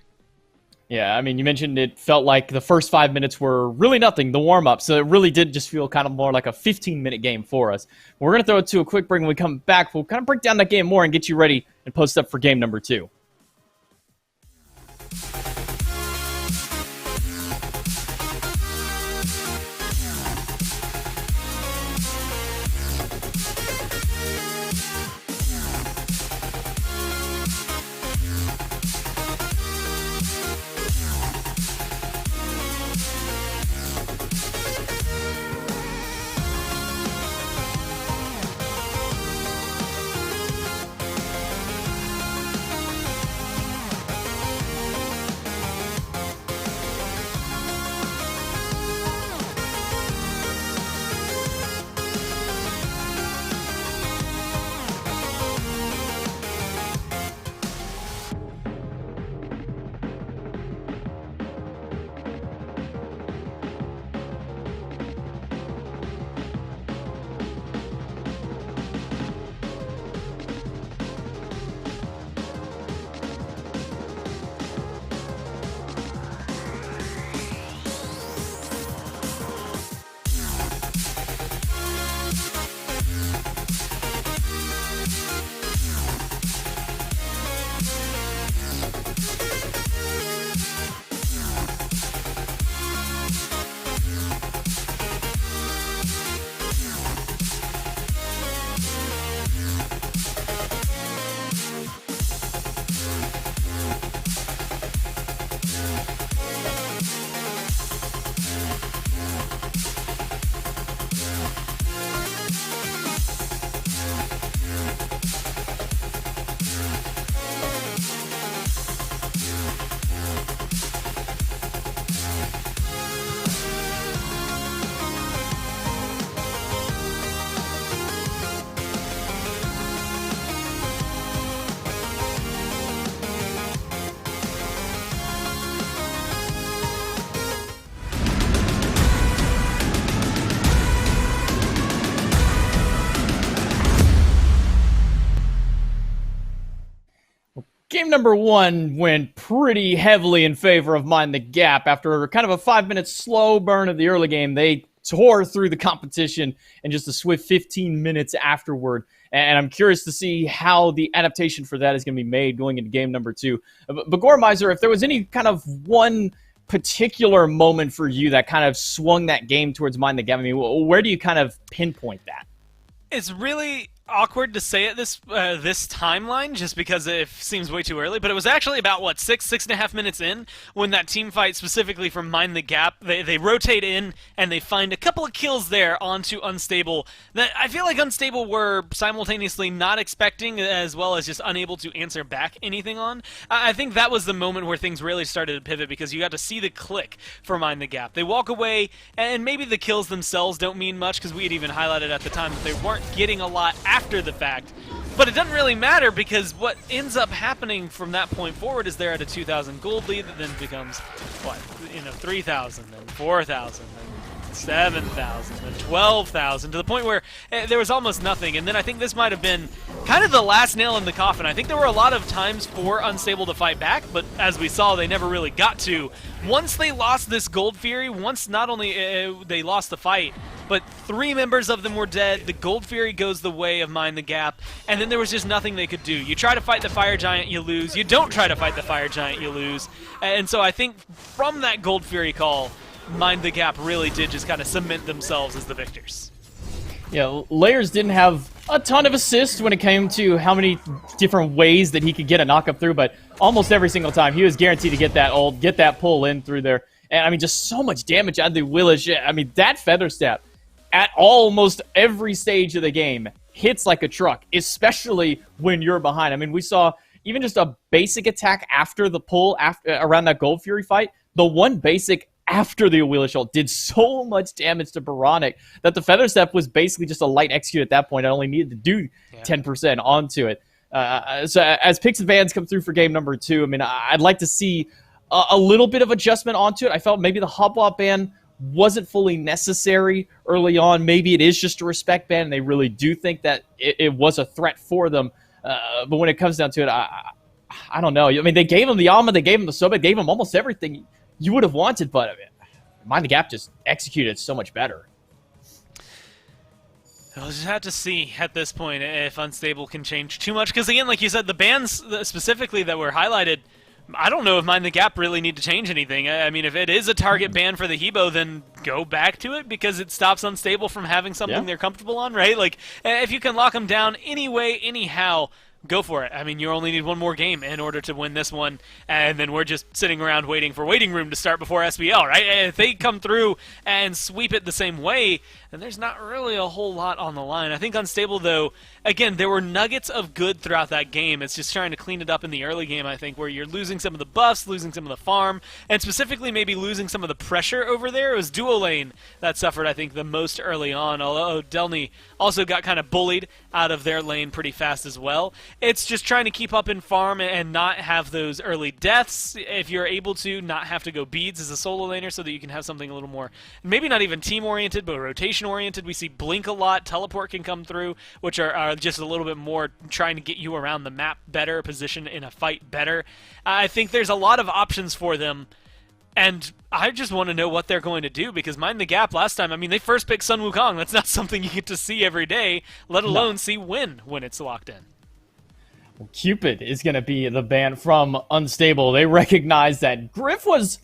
Yeah, I mean, you mentioned it felt like the first 5 minutes were really nothing, the warm-up, so it really did just feel kind of more like a 15-minute game for us. We're going to throw it to a quick break. When we come back, we'll kind of break down that game more and get you ready and post up for game number 2. Game number 1 went pretty heavily in favor of Mind the Gap. After kind of a 5-minute slow burn of the early game, they tore through the competition in just a swift 15 minutes afterward. And I'm curious to see how the adaptation for that is going to be made going into game number 2. But Goremizer, if there was any kind of one particular moment for you that kind of swung that game towards Mind the Gap, I mean, where do you kind of pinpoint that? It's really awkward to say it this timeline just because it seems way too early, but it was actually about what 6.5 minutes in when that team fight specifically from Mind the Gap, they rotate in and they find a couple of kills there onto Unstable that I feel like Unstable were simultaneously not expecting as well as just unable to answer back anything on. I think that was the moment where things really started to pivot because you got to see the click for Mind the Gap. They walk away and maybe the kills themselves don't mean much because we had even highlighted at the time that they weren't getting a lot after the fact, but it doesn't really matter because what ends up happening from that point forward is they're at a 2,000 gold lead that then becomes what, 3,000, then 4,000, then 7,000, then 12,000, to the point where there was almost nothing. And then I think this might have been kind of the last nail in the coffin. I think there were a lot of times for Unstable to fight back, but as we saw, they never really got to. Once they lost this Gold Fury, once not only they lost the fight, but 3 members of them were dead, the Gold Fury goes the way of Mind the Gap, and then there was just nothing they could do. You try to fight the Fire Giant, you lose. You don't try to fight the Fire Giant, you lose. And so I think from that Gold Fury call, Mind the Gap really did just kind of cement themselves as the victors. Yeah, Layers didn't have a ton of assists when it came to how many different ways that he could get a knock up through, but almost every single time he was guaranteed to get that ult, get that pull in through there. And I mean, just so much damage out of the Willish. I mean, that feather step at almost every stage of the game hits like a truck, especially when you're behind. I mean, we saw even just a basic attack after the pull, around that Gold Fury fight. The one basic after the Wheelish ult did so much damage to Baronic that the Feather Step was basically just a light execute at that point. I only needed to do 10% onto it. So as picks and bans come through for game number 2, I mean, I'd like to see a little bit of adjustment onto it. I felt maybe the Hopwop ban wasn't fully necessary early on. Maybe it is just a respect ban, and they really do think that it was a threat for them. But when it comes down to it, I don't know. I mean, they gave him the Alma, they gave him the Soba, gave him almost everything you would have wanted, but I mean, Mind the Gap just executed so much better. We'll just have to see at this point if Unstable can change too much. Because again, like you said, the bans specifically that were highlighted, I don't know if Mind the Gap really need to change anything. I mean, if it is a target ban for the Hebo, then go back to it because it stops Unstable from having something they're comfortable on, right? Like, if you can lock them down anyway, anyhow, go for it. I mean, you only need one more game in order to win this one, and then we're just sitting around waiting for waiting room to start before SBL, right? If they come through and sweep it the same way, then there's not really a whole lot on the line. I think Unstable, though, again, there were nuggets of good throughout that game. It's just trying to clean it up in the early game, I think, where you're losing some of the buffs, losing some of the farm, and specifically maybe losing some of the pressure over there. It was duo lane that suffered, I think, the most early on, although Delny also got kind of bullied out of their lane pretty fast as well. It's just trying to keep up in farm and not have those early deaths. If you're able to, not have to go beads as a solo laner so that you can have something a little more, maybe not even team-oriented, but rotation-oriented. We see Blink a lot. Teleport can come through, which are just a little bit more trying to get you around the map better, position in a fight better. I think there's a lot of options for them, and I just want to know what they're going to do, because Mind the Gap last time, I mean, they first picked Sun Wukong. That's not something you get to see every day, let alone see when it's locked in. Well, Cupid is going to be the ban from Unstable. They recognize that Griff was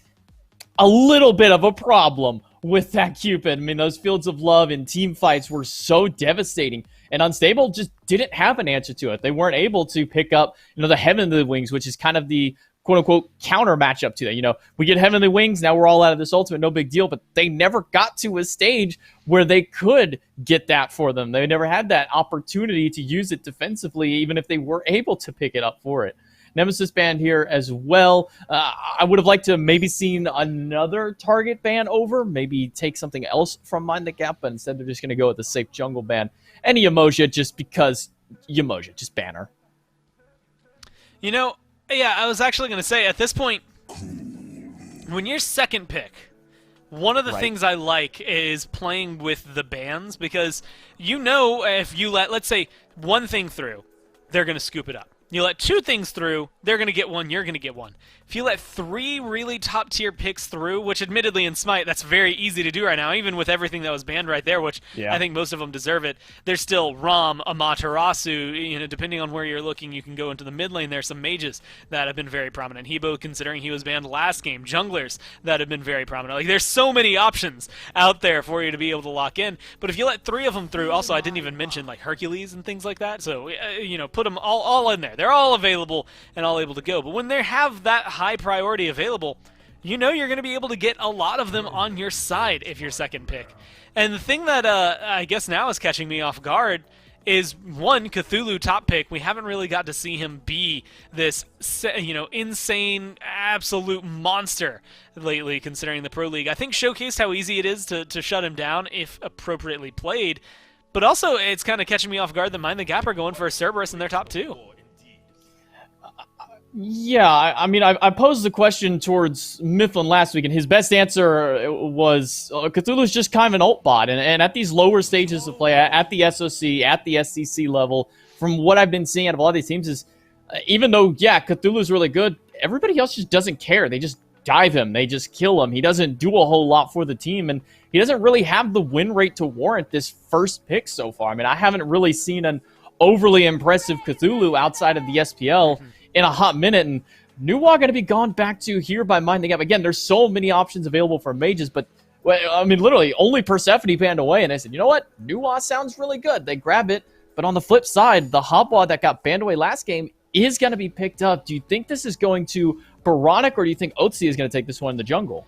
a little bit of a problem with that Cupid. I mean, those Fields of Love and team fights were so devastating, and Unstable just didn't have an answer to it. They weren't able to pick up, the Heavenly Wings, which is kind of the quote-unquote counter matchup to that. We get Heavenly Wings, now we're all out of this ultimate, no big deal, but they never got to a stage where they could get that for them. They never had that opportunity to use it defensively, even if they were able to pick it up for it. Nemesis ban here as well. I would have liked to maybe seen another target ban over, maybe take something else from Mind the Gap, but instead they're just going to go with the safe jungle ban. And Yamoja, just because Yamoja, just ban her. Yeah, I was actually going to say, at this point, when you're second pick, one of the things I like is playing with the bans, because if you let, let's say, one thing through, they're going to scoop it up. You let two things through, they're going to get one, you're going to get one. If you let three really top-tier picks through, which admittedly in Smite, that's very easy to do right now, even with everything that was banned right there, which I think most of them deserve it. There's still Rom, Amaterasu, depending on where you're looking, you can go into the mid lane. There's some mages that have been very prominent. Hebo, considering he was banned last game. Junglers that have been very prominent. Like, there's so many options out there for you to be able to lock in. But if you let three of them through, also, I didn't even mention, like, Hercules and things like that. So, put them all in there. They're all available and all able to go. But when they have that high priority available, you're going to be able to get a lot of them on your side if you're second pick. And the thing that I guess now is catching me off guard is, one, Cthulhu top pick. We haven't really got to see him be this, insane, absolute monster lately, considering the Pro League. I think showcased how easy it is to shut him down if appropriately played. But also, it's kind of catching me off guard that Mind the Gap are going for a Cerberus in their top two. Yeah, I mean, I posed the question towards Mifflin last week, and his best answer was Cthulhu's just kind of an ult bot, and at these lower stages of play, at the SOC, at the SCC level, from what I've been seeing out of a lot of these teams is, even though, Cthulhu's really good, everybody else just doesn't care. They just dive him. They just kill him. He doesn't do a whole lot for the team, and he doesn't really have the win rate to warrant this first pick so far. I mean, I haven't really seen an overly impressive Cthulhu outside of the SPL in a hot minute, and Nuwa going to be gone back to here by Mind the Gap. Again, there's so many options available for mages, but Well, I mean, literally, only Persephone banned away, and they said, you know what? Nuwa sounds really good. They grab it, but on the flip side, the Hopwa that got banned away last game is going to be picked up. Do you think this is going to Baronic, or do you think Otzi is going to take this one in the jungle?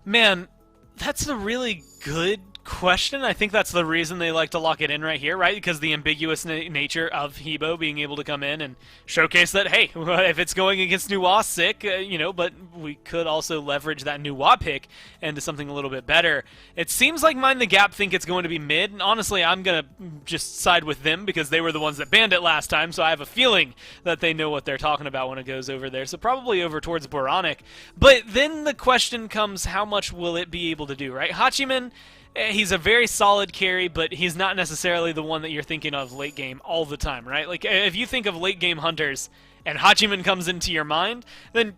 Man, that's a really good question. I think that's the reason they like to lock it in right here, right? Because the ambiguous nature of Hebo being able to come in and showcase that, hey, if it's going against Nuwa, sick, but we could also leverage that Nuwa pick into something a little bit better. It seems like Mind the Gap think it's going to be mid, and honestly, I'm going to just side with them because they were the ones that banned it last time, so I have a feeling that they know what they're talking about when it goes over there, so probably over towards Boronic. But then the question comes, how much will it be able to do, right? Hachiman, he's a very solid carry, but he's not necessarily the one that you're thinking of late game all the time, right? Like, if you think of late game hunters and Hachiman comes into your mind, then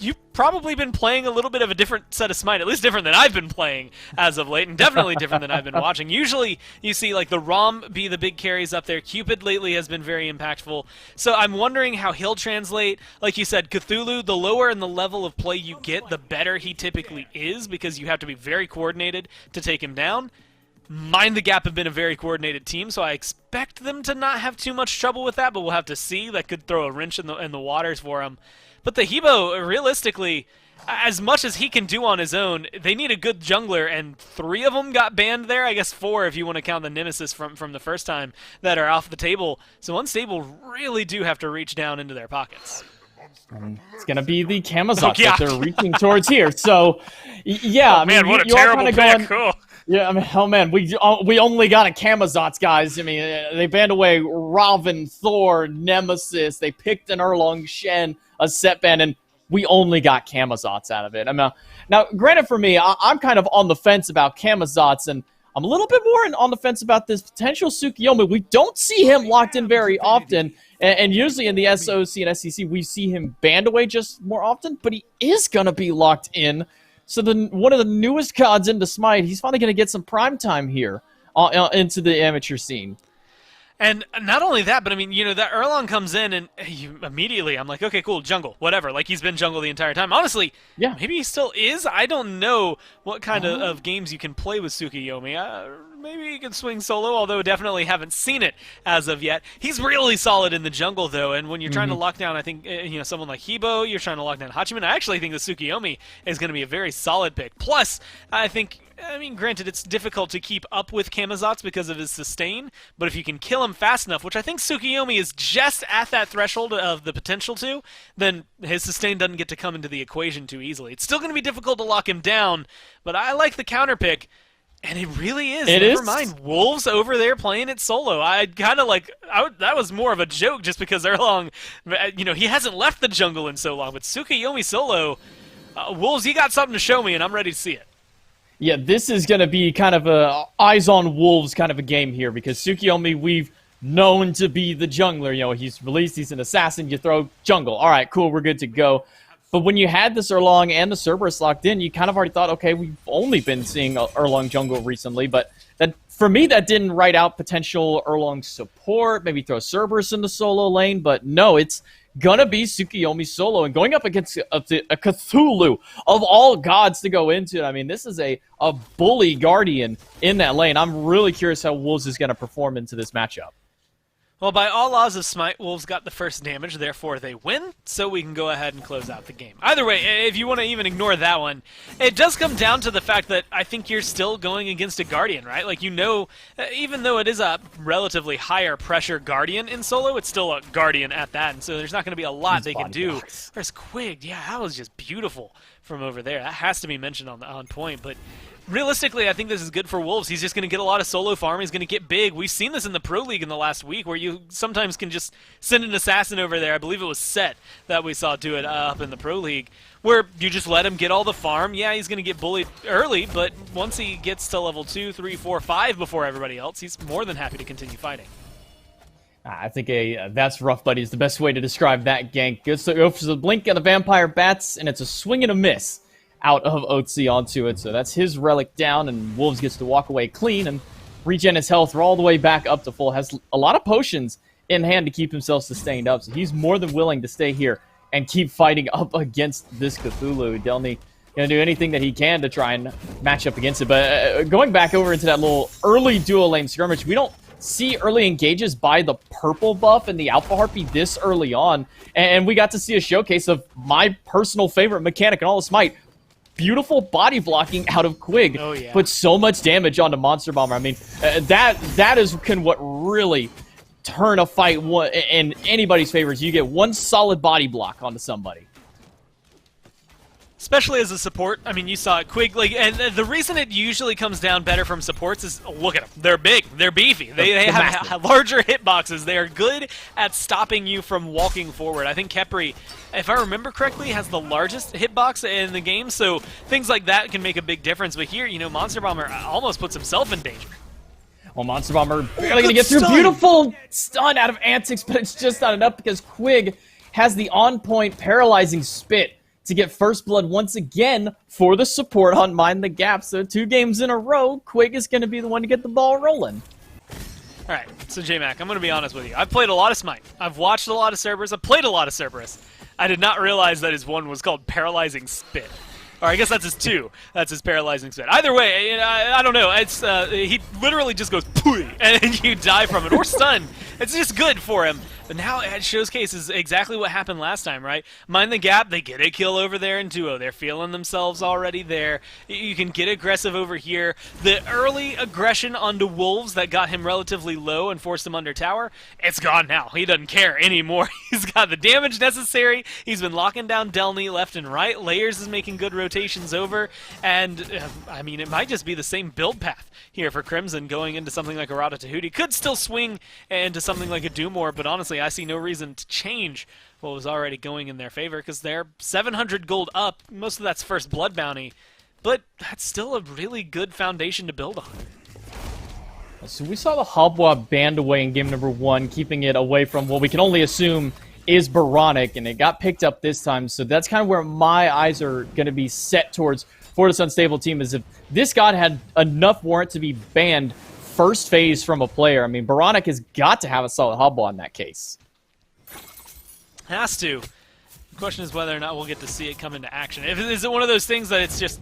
you've probably been playing a little bit of a different set of Smite, at least different than I've been playing as of late, and definitely different than I've been watching. Usually, you see like the Rom be the big carries up there. Cupid lately has been very impactful. So I'm wondering how he'll translate. Like you said, Cthulhu, the lower in the level of play you get, the better he typically is, because you have to be very coordinated to take him down. Mind the Gap have been a very coordinated team, so I expect them to not have too much trouble with that, but we'll have to see. That could throw a wrench in the waters for them. But the Hebo, realistically, as much as he can do on his own, they need a good jungler, and 3 of them got banned there. I guess 4 if you want to count the Nemesis from the first time that are off the table. So Unstable really do have to reach down into their pockets. It's going to be the Camazotz that they're reaching towards here. So, yeah. Oh, man, what a terrible pick. Cool. Yeah, I mean, oh man, we only got a Camazotz, guys. I mean, they banned away Raven, Thor, Nemesis. They picked an Erlong Shen, a set ban, and we only got Camazotz out of it. I mean, now, granted for me, I'm kind of on the fence about Camazotz, and I'm a little bit more on the fence about this potential Tsukiyomi. We don't see him locked in very often, and usually in the SOC and SEC, we see him banned away just more often, but he is going to be locked in. So one of the newest gods into Smite, he's finally going to get some prime time here into the amateur scene. And not only that, but I mean, that Erlong comes in and immediately I'm like, okay, cool, jungle, whatever. Like, he's been jungle the entire time. Honestly, yeah, maybe he still is. I don't know what kind of games you can play with Tsukiyomi. Maybe he can swing solo, although definitely haven't seen it as of yet. He's really solid in the jungle, though, and when you're trying to lock down, I think, someone like Hebo, you're trying to lock down Hachiman. I actually think the Tsukiyomi is going to be a very solid pick. Plus, I mean, granted, it's difficult to keep up with Camazotz because of his sustain, but if you can kill him fast enough, which I think Tsukiyomi is just at that threshold of the potential to, then his sustain doesn't get to come into the equation too easily. It's still going to be difficult to lock him down, but I like the counter pick. And it really is. Never mind. Wolves over there playing it solo. I kind of that was more of a joke just because Erlong, he hasn't left the jungle in so long. But Tsukiyomi solo, Wolves, you got something to show me, and I'm ready to see it. Yeah, this is going to be kind of a eyes on Wolves kind of a game here because Tsukiyomi, we've known to be the jungler. He's released, he's an assassin, you throw jungle. All right, cool, we're good to go. But when you had this Erlong and the Cerberus locked in, you kind of already thought, okay, we've only been seeing Erlong jungle recently, but that for me, that didn't write out potential Erlong support, maybe throw Cerberus in the solo lane, but no, it's gonna be Tsukiyomi solo, and going up against a Cthulhu of all gods to go into it. I mean, this is a bully Guardian in that lane. I'm really curious how Wolves is gonna perform into this matchup. Well, by all laws of Smite, Wolves got the first damage, therefore they win, so we can go ahead and close out the game. Either way, if you want to even ignore that one, it does come down to the fact that I think you're still going against a Guardian, right? Like, even though it is a relatively higher pressure Guardian in solo, it's still a Guardian at that, and so there's not going to be a lot they can do. There's Quig, yeah, that was just beautiful from over there. That has to be mentioned on point, but realistically, I think this is good for Wolves. He's just going to get a lot of solo farm. He's going to get big. We've seen this in the Pro League in the last week where you sometimes can just send an assassin over there. I believe it was Set that we saw do it up in the Pro League where you just let him get all the farm. Yeah, he's going to get bullied early, but once he gets to level 2, 3, 4, 5 before everybody else, he's more than happy to continue fighting. I think that's rough, buddy, is the best way to describe that gank. Goes for the blink of the Vampire Bats, and it's a swing and a miss out of Otzi onto it. So that's his relic down, and Wolves gets to walk away clean and regen his health. We're all the way back up to full. Has a lot of potions in hand to keep himself sustained up. So he's more than willing to stay here and keep fighting up against this Cthulhu. Delny going to do anything that he can to try and match up against it. But going back over into that little early dual lane skirmish, we don't see early engages by the purple buff and the Alpha Harpy this early on. And we got to see a showcase of my personal favorite mechanic in all of SMITE. Beautiful body blocking out of Quig. Oh, yeah. Put so much damage onto Monster Bomber. I mean, that is what really turn a fight in anybody's favor. You get one solid body block onto somebody. Especially as a support. I mean, you saw it quick. And the reason it usually comes down better from supports is, look at them. They're big. They're beefy. They have larger hitboxes. They are good at stopping you from walking forward. I think Khepri, if I remember correctly, has the largest hitbox in the game, so things like that can make a big difference. But here, Monster Bomber almost puts himself in danger. Well, Monster Bomber barely going to get through. Beautiful stun out of Antics, but it's just not enough because Quig has the on-point paralyzing spit to get first blood once again for the support on Mind the Gap. So 2 games in a row, Quig is going to be the one to get the ball rolling. All right, so J-Mac, I'm going to be honest with you. I've played a lot of SMITE. I've watched a lot of Cerberus. I've played a lot of Cerberus. I did not realize that his one was called Paralyzing Spit. Or I guess that's his 2. That's his Paralyzing Spit. Either way, I don't know. It's he literally just goes pooey, and you die from it, or stun. It's just good for him. But now it showcases exactly what happened last time, right? Mind the Gap, they get a kill over there in duo. They're feeling themselves already there. You can get aggressive over here. The early aggression onto Wolves that got him relatively low and forced him under tower, it's gone now. He doesn't care anymore. He's got the damage necessary. He's been locking down Delny left and right. Layers is making good rotations over. And, I mean, it might just be the same build path here for Crimson going into something like a Rata Tahuti. Could still swing into something like a Doomore, but honestly, I see no reason to change what was already going in their favor because they're 700 gold up. Most of that's first blood bounty, but that's still a really good foundation to build on. So we saw the Hobwa banned away in game number 1, keeping it away from what we can only assume is Baronic, and it got picked up this time. So that's kind of where my eyes are going to be set towards for this unstable team, is if this god had enough warrant to be banned first phase from a player. I mean, Baronic has got to have a solid Hobwa in that case. Has to. The question is whether or not we'll get to see it come into action. Is it one of those things that it's just...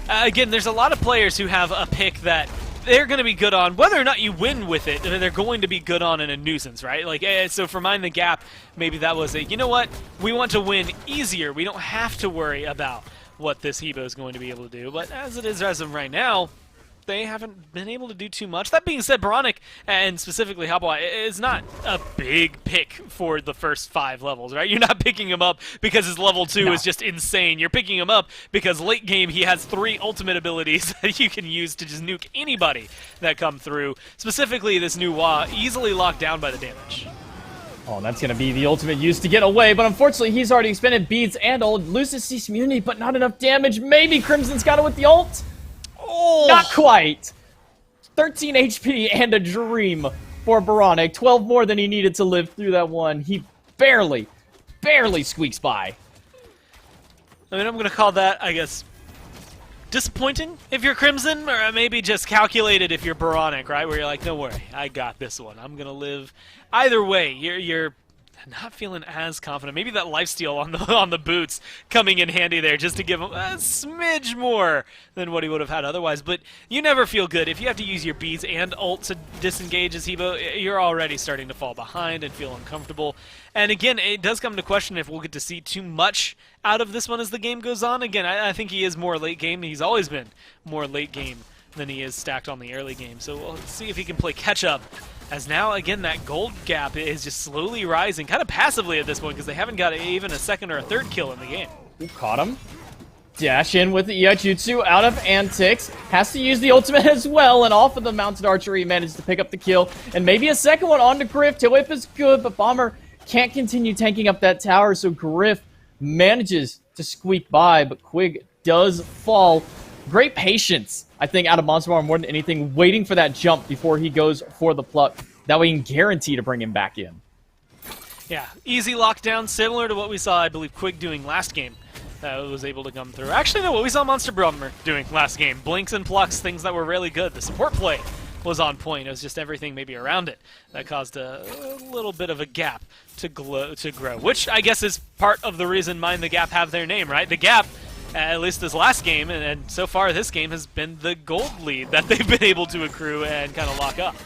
again, there's a lot of players who have a pick that they're going to be good on. Whether or not you win with it, they're going to be good on in a nuisance, right? Like, so for Mind the Gap, maybe that was a, you know what? We want to win easier. We don't have to worry about what this Hebo is going to be able to do. But as it is as of right now, they haven't been able to do too much. That being said, Baronic, and specifically Hobwa, is not a big pick for the first 5 levels, right? You're not picking him up because his level 2 is just insane. You're picking him up because late game he has 3 ultimate abilities that you can use to just nuke anybody that come through. Specifically, this new Wa, easily locked down by the damage. Oh, that's going to be the ultimate use to get away, but unfortunately he's already expended beads and ult. Loses cease immunity, but not enough damage. Maybe Crimson's got it with the ult? Oh. Not quite. 13 HP and a dream for Baronic. 12 more than he needed to live through that one. He barely squeaks by. I mean, I'm going to call that, I guess, disappointing if you're Crimson, or maybe just calculated if you're Baronic, right? Where you're like, no worry, I got this one. I'm going to live. Either way, you're not feeling as confident. Maybe that lifesteal on the boots coming in handy there just to give him a smidge more than what he would have had otherwise. But you never feel good. If you have to use your beads and ult to disengage as Hebo, you're already starting to fall behind and feel uncomfortable. And again, it does come to question if we'll get to see too much out of this one as the game goes on. Again, I think he is more late game. He's always been more late game than he is stacked on the early game. So we'll see if he can play catch up. As now, again, that gold gap is just slowly rising, kind of passively at this point, because they haven't got even a second or a third kill in the game. Ooh, caught him. Dash in with the Iaijutsu out of Antics. Has to use the ultimate as well, and off of the mounted archery, he managed to pick up the kill. And maybe a second one onto Griff. Tail Whip is good, but Bomber can't continue tanking up that tower, so Griff manages to squeak by, but Quig does fall. Great patience, I think, out of Monster Bomber more than anything, waiting for that jump before he goes for the pluck. That way he can guarantee to bring him back in. Yeah, easy lockdown, similar to what we saw, I believe, Quig doing last game. That was able to come through. Actually, no, what we saw Monster Bomber doing last game. Blinks and plucks, things that were really good. The support play was on point. It was just everything maybe around it that caused a little bit of a gap to grow, which I guess is part of the reason Mind the Gap have their name, right? The Gap at least this last game, and so far this game has been the gold lead that they've been able to accrue and kind of lock up.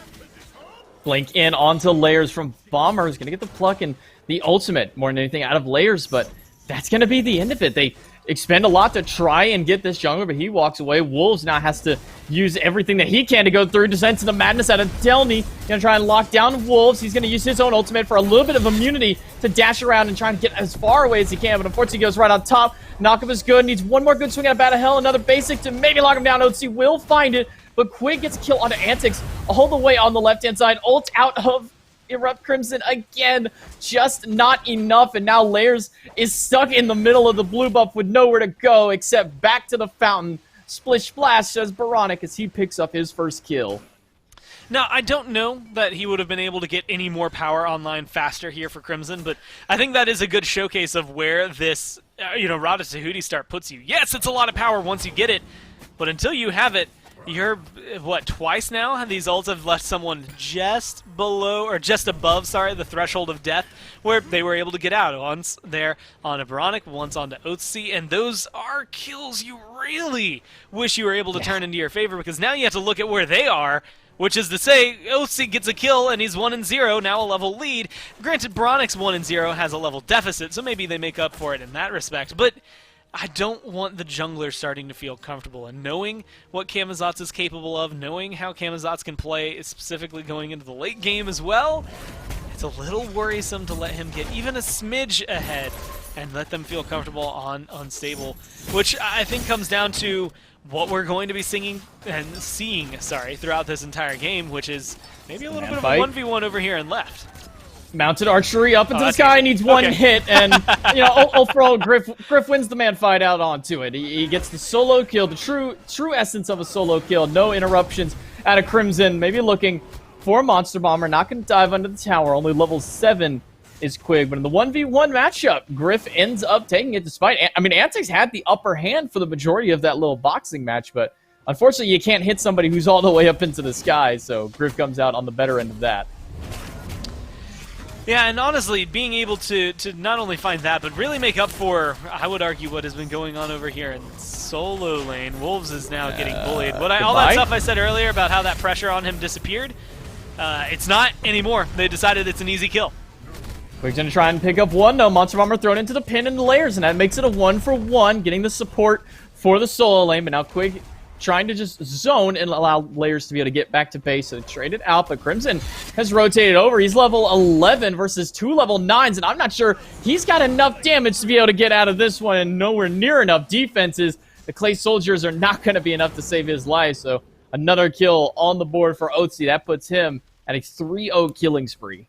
Blink in onto Layers from Bomber. Is going to get the pluck and the ultimate more than anything out of Layers, but that's going to be the end of it. They expend a lot to try and get this jungler, but he walks away. Wolves now has to use everything that he can to go through. Descent to the madness out of Delny. Going to try and lock down Wolves. He's going to use his own ultimate for a little bit of immunity to dash around and try and get as far away as he can, but unfortunately he goes right on top. Knockup is good. Needs one more good swing at a Bat of Hell. Another basic to maybe lock him down. OC will find it, but Quig gets a kill onto Antics all the way on the left-hand side. Ult out of Erupt Crimson again, just not enough, and now Layers is stuck in the middle of the blue buff with nowhere to go except back to the fountain. Splish Splash, says Baronic as he picks up his first kill. Now, I don't know that he would have been able to get any more power online faster here for Crimson, but I think that is a good showcase of where this, Rada Tahuti start puts you. Yes, it's a lot of power once you get it, but until you have it, you're, twice now? These ults have left someone just below, or just above, the threshold of death, where they were able to get out. Once there on a Baronic, once onto Otzi, and those are kills you really wish you were able to turn into your favor, because now you have to look at where they are, which is to say, Otzi gets a kill, and he's 1-0, now a level lead. Granted, Baronic's 1-0 has a level deficit, so maybe they make up for it in that respect, but I don't want the jungler starting to feel comfortable, and knowing what Camazotz is capable of, knowing how Camazotz can play, specifically going into the late game as well, it's a little worrisome to let him get even a smidge ahead and let them feel comfortable on unstable, which I think comes down to what we're going to be seeing throughout this entire game, which is maybe a little bit of a 1v1 over here and left. Mounted archery up into the sky, needs one hit, and, I'll throw Griff wins the man fight out onto it. He gets the solo kill, the true essence of a solo kill. No interruptions out of Crimson. Maybe looking for a Monster Bomber. Not going to dive under the tower. Only level 7 is Quig. But in the 1v1 matchup, Griff ends up taking it despite... Antics had the upper hand for the majority of that little boxing match, but unfortunately you can't hit somebody who's all the way up into the sky, so Griff comes out on the better end of that. Yeah, and honestly, being able to not only find that, but really make up for, I would argue, what has been going on over here in solo lane. Wolves is now getting bullied. All that stuff I said earlier about how that pressure on him disappeared, it's not anymore. They decided it's an easy kill. Quig's going to try and pick up one, though. Monster Bomber thrown into the pin and the Layers, and that makes it a 1-for-1, getting the support for the solo lane, but now Quig trying to just zone and allow Layers to be able to get back to base. So they traded out, but Crimson has rotated over. He's level 11 versus 2 level 9s, and I'm not sure he's got enough damage to be able to get out of this one, and nowhere near enough defenses. The Clay Soldiers are not going to be enough to save his life, so another kill on the board for Otzi. That puts him at a 3-0 killing spree.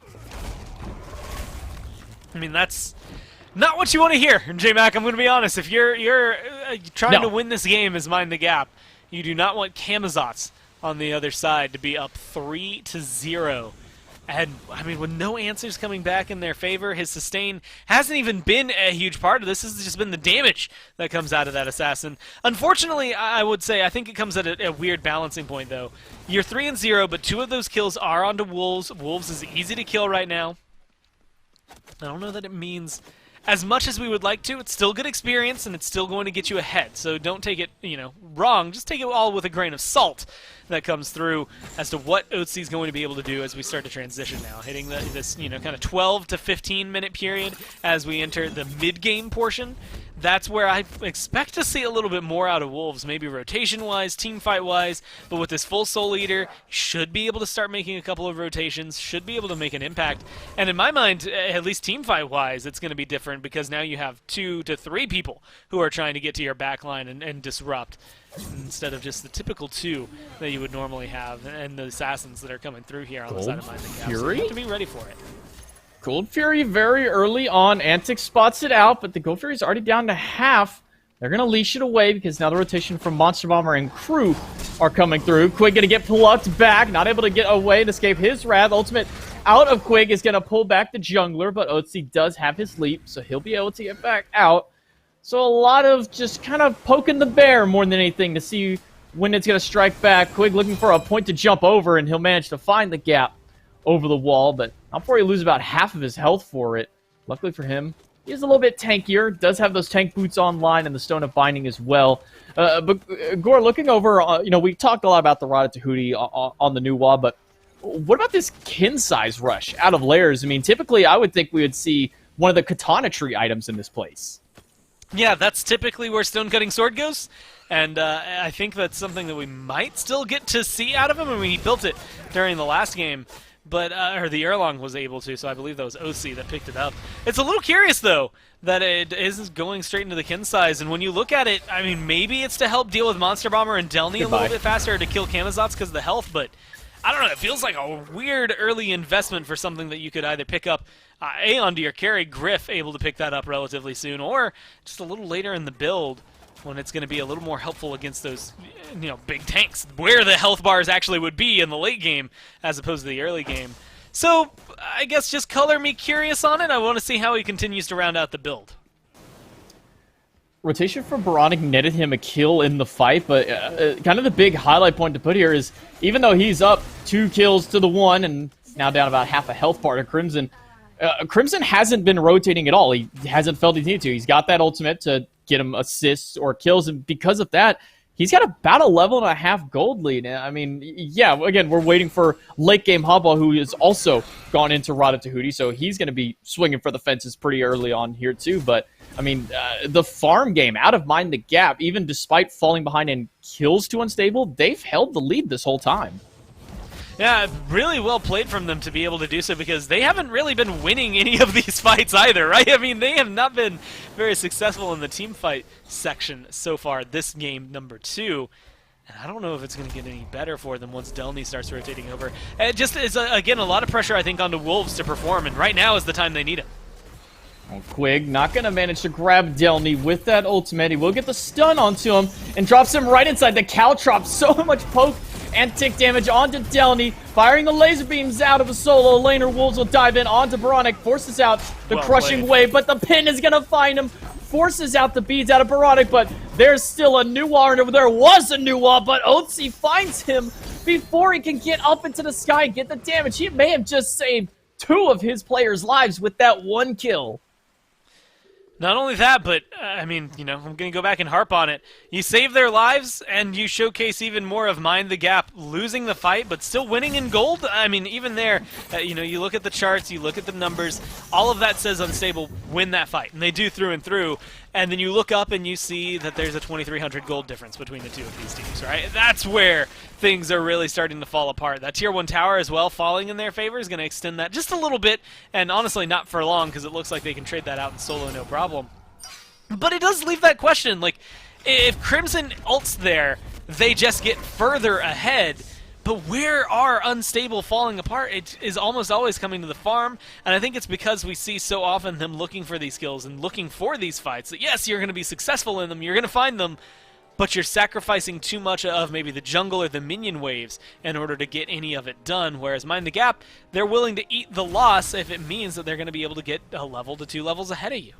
That's not what you want to hear, J-Mac. I'm going to be honest. If you're trying to win this game as Mind the Gap, you do not want Camazotz on the other side to be up 3-0. And, with no answers coming back in their favor, his sustain hasn't even been a huge part of this. This has just been the damage that comes out of that assassin. Unfortunately, I would say, I think it comes at a weird balancing point, though. You're 3-0, but 2 of those kills are onto Wolves. Wolves is easy to kill right now. I don't know that it means as much as we would like to. It's still good experience, and it's still going to get you ahead. So don't take it, wrong. Just take it all with a grain of salt that comes through as to what Otzi is going to be able to do as we start to transition now. Hitting this, kind of 12 to 15 minute period as we enter the mid-game portion. That's where I expect to see a little bit more out of Wolves, maybe rotation-wise, team-fight-wise, but with this full Soul Eater, should be able to start making a couple of rotations, should be able to make an impact. And in my mind, at least team-fight-wise, it's going to be different because now you have 2 to 3 people who are trying to get to your backline and disrupt, instead of just the typical 2 that you would normally have, and the assassins that are coming through here on the side of Mind the Gap. So you have to be ready for it. Gold Fury very early on. Antic spots it out, but the Gold Fury's already down to half. They're going to leash it away because now the rotation from Monster Bomber and crew are coming through. Quig going to get plucked back, not able to get away and escape his wrath. Ultimate out of Quig is going to pull back the jungler, but Otzi does have his leap, so he'll be able to get back out. So a lot of just kind of poking the bear more than anything to see when it's going to strike back. Quig looking for a point to jump over, and he'll manage to find the gap over the wall, but not before he loses about half of his health for it. Luckily for him, He is a little bit tankier, does have those tank boots online and the Stone of Binding as well. But Gore, looking over, we talked a lot about the Rada Tahuti on the new wall, but what about this kin size rush out of layers? I mean, typically I would think we would see one of the katana tree items in this place. Yeah, that's typically where Stone Cutting Sword goes, and I think that's something that we might still get to see out of him. I mean, he built it during the last game, but or the Erlong was able to, so I believe that was OC that picked it up. It's a little curious, though, that it is going straight into the kin size, and when you look at it, I mean, maybe it's to help deal with Monster Bomber and Delny a little bit faster, or to kill Camazotz because of the health, but I don't know, it feels like a weird early investment for something that you could either pick up onto your carry, Griff able to pick that up relatively soon, or just a little later in the build when it's going to be a little more helpful against those big tanks, where the health bars actually would be in the late game as opposed to the early game. So I guess just color me curious on it. I want to see how he continues to round out the build. Rotation for Baronic netted him a kill in the fight, but kind of the big highlight point to put here is even though he's up 2 kills to the 1 and now down about half a health bar to Crimson, Crimson hasn't been rotating at all. He hasn't felt he needed to. He's got that ultimate to get him assists or kills, and because of that, he's got about a level and a half gold lead. I mean, yeah, again, we're waiting for late game Hubba, who has also gone into Rada Tahuti, so he's going to be swinging for the fences pretty early on here too, but I mean, the farm game, out of Mind the Gap, even despite falling behind in kills to Unstable, they've held the lead this whole time. Yeah, really well played from them to be able to do so, because they haven't really been winning any of these fights either, right? I mean, they have not been very successful in the team fight section so far this game number 2. And I don't know if it's going to get any better for them once Delny starts rotating over. It just is, again, a lot of pressure, I think, onto Wolves to perform, and right now is the time they need it. Well, Quig not going to manage to grab Delny with that ultimate. He will get the stun onto him and drops him right inside the Caltrop. So much poke and tick damage onto Delny, firing the laser beams out of a solo laner. Wolves will dive in onto Baronic, forces out the crushing wave, but the pin is going to find him, forces out the beads out of Baronic, but there's still a new wall, and there was a new wall, but Otzi finds him before he can get up into the sky and get the damage. He may have just saved 2 of his players' lives with that 1 kill. Not only that, but, I mean, I'm going to go back and harp on it. You save their lives, and you showcase even more of Mind the Gap losing the fight, but still winning in gold. I mean, even there, you look at the charts, you look at the numbers, all of that says Unstable win that fight, and they do through and through. And then you look up and you see that there's a 2,300 gold difference between the 2 of these teams, right? That's where things are really starting to fall apart. That Tier 1 tower as well falling in their favor is going to extend that just a little bit, and honestly not for long, because it looks like they can trade that out in solo no problem. But it does leave that question, like, if Crimson ults there, they just get further ahead. But where are Unstable falling apart? It is almost always coming to the farm, and I think it's because we see so often them looking for these kills and looking for these fights. That yes, you're going to be successful in them, you're going to find them, but you're sacrificing too much of maybe the jungle or the minion waves in order to get any of it done, whereas Mind the Gap, they're willing to eat the loss if it means that they're going to be able to get a level to 2 levels ahead of you.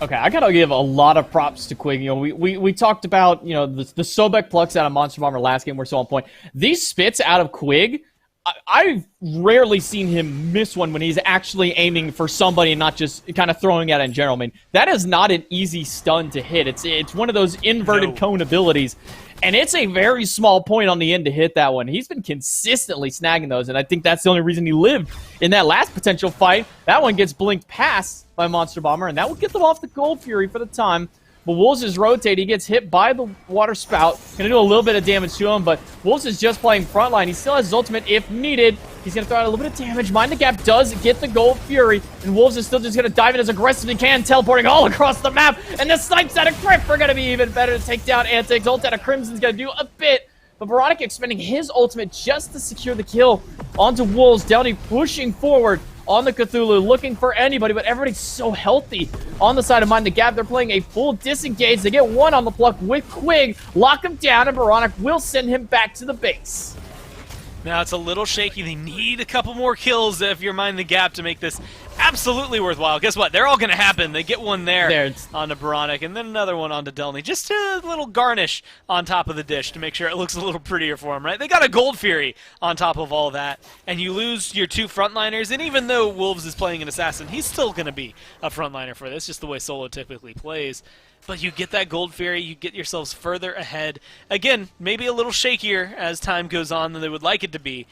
Okay, I gotta give a lot of props to Quig. We talked about, the Sobek plucks out of Monster Bomber last game were so on point. These spits out of Quig, I've rarely seen him miss one when he's actually aiming for somebody and not just kind of throwing at it in general. I mean, that is not an easy stun to hit. It's one of those inverted cone abilities, and it's a very small point on the end to hit that one. He's been consistently snagging those, and I think that's the only reason he lived in that last potential fight. That one gets blinked past by Monster Bomber, and that will get them off the Gold Fury for the time. But Wolves is rotate. He gets hit by the water spout. Gonna do a little bit of damage to him, but Wolves is just playing frontline. He still has his ultimate if needed. He's gonna throw out a little bit of damage. Mind the Gap does get the Gold Fury, and Wolves is still just gonna dive in as aggressive as he can, teleporting all across the map. And the snipes out of Griff are gonna be even better to take down Antics. Ult out of Crimson's gonna do a bit. But Baronic expending his ultimate just to secure the kill onto Wolves. Delny pushing forward on the Cthulhu, looking for anybody, but everybody's so healthy on the side of Mind the Gap. They're playing a full disengage. They get 1 on the pluck with Quig, lock him down, and Baronic will send him back to the base. Now it's a little shaky. They need a couple more kills if you're Mind the Gap to make this absolutely worthwhile. Guess what? They're all going to happen. They get one there It's onto Bronic, and then another one onto Delny. Just a little garnish on top of the dish to make sure it looks a little prettier for them, right? They got a Gold Fury on top of all that, and you lose your 2 frontliners, and even though Wolves is playing an Assassin, he's still going to be a frontliner for this, just the way Solo typically plays. But you get that Gold Fury, you get yourselves further ahead. Again, maybe a little shakier as time goes on than they would like it to be,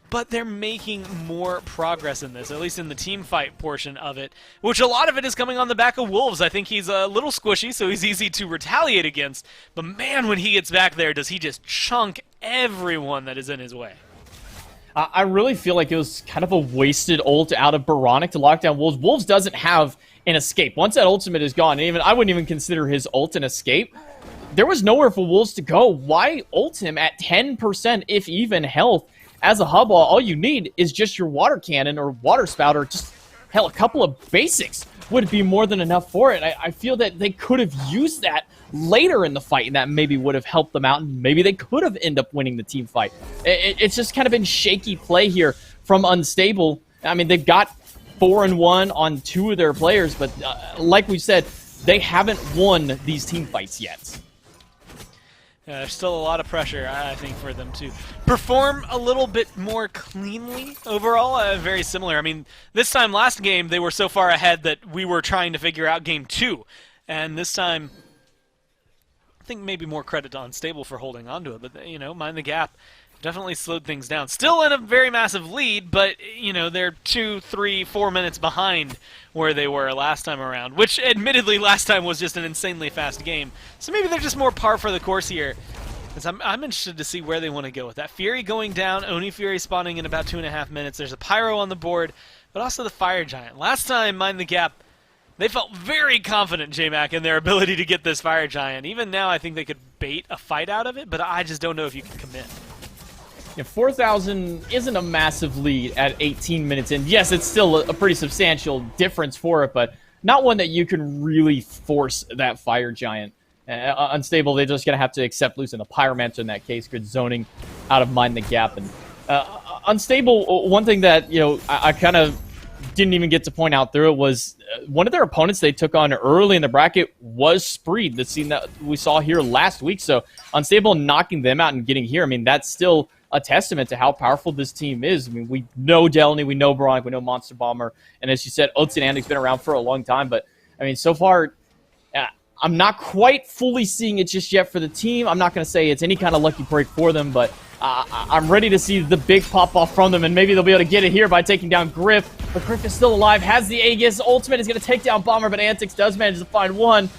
but they're making more progress in this, at least in the team fight portion of it, which a lot of it is coming on the back of Wolves. I think he's a little squishy, so he's easy to retaliate against, but man, when he gets back there, does he just chunk everyone that is in his way. I really feel like it was kind of a wasted ult out of Baronic to lock down Wolves. Wolves doesn't have an escape. Once that ultimate is gone, and I wouldn't even consider his ult an escape, there was nowhere for Wolves to go. Why ult him at 10%, if even, health? As a hub, all you need is just your water cannon or water spout, or just, hell, a couple of basics would be more than enough for it. I feel that they could have used that later in the fight, and that maybe would have helped them out, and maybe they could have ended up winning the team fight. It's just kind of been shaky play here from Unstable. I mean, they've got 4-1 on 2 of their players, but like we said, they haven't won these team fights yet. Yeah, there's still a lot of pressure, I think, for them to perform a little bit more cleanly overall. Very similar. I mean, this time last game, they were so far ahead that we were trying to figure out game 2. And this time, I think maybe more credit to Unstable for holding on to it. But, you know, mind the gap. Definitely slowed things down. Still in a very massive lead, but, you know, they're 2, 3, 4 minutes behind where they were last time around, which admittedly last time was just an insanely fast game. So maybe they're just more par for the course here. I'm interested to see where they want to go with that. Fury going down, Oni Fury spawning in about 2.5 minutes. There's a Pyro on the board, but also the Fire Giant. Last time, mind the gap, they felt very confident, J-Mac, in their ability to get this Fire Giant. Even now, I think they could bait a fight out of it, but I just don't know if you can commit. Yeah, 4,000 isn't a massive lead at 18 minutes in. Yes, it's still a pretty substantial difference for it, but not one that you can really force that Fire Giant. Unstable, they're just going to have to accept losing the Pyromancer in that case. Good zoning out of Mind the Gap. And Unstable, one thing that, you know, I kind of didn't even get to point out through it was one of their opponents they took on early in the bracket was Spreed, the scene that we saw here last week. So Unstable knocking them out and getting here, I mean, that's still a testament to how powerful this team is. I mean, we know Delny, we know Bronic, we know Monster Bomber, and as you said, Oats and Andic's been around for a long time, but, I mean, so far, I'm not quite fully seeing it just yet for the team. I'm not going to say it's any kind of lucky break for them, but I'm ready to see the big pop-off from them, and maybe they'll be able to get it here by taking down Griff. But Griff is still alive, has the Aegis. Ultimate is going to take down Bomber, but Antix does manage to find one.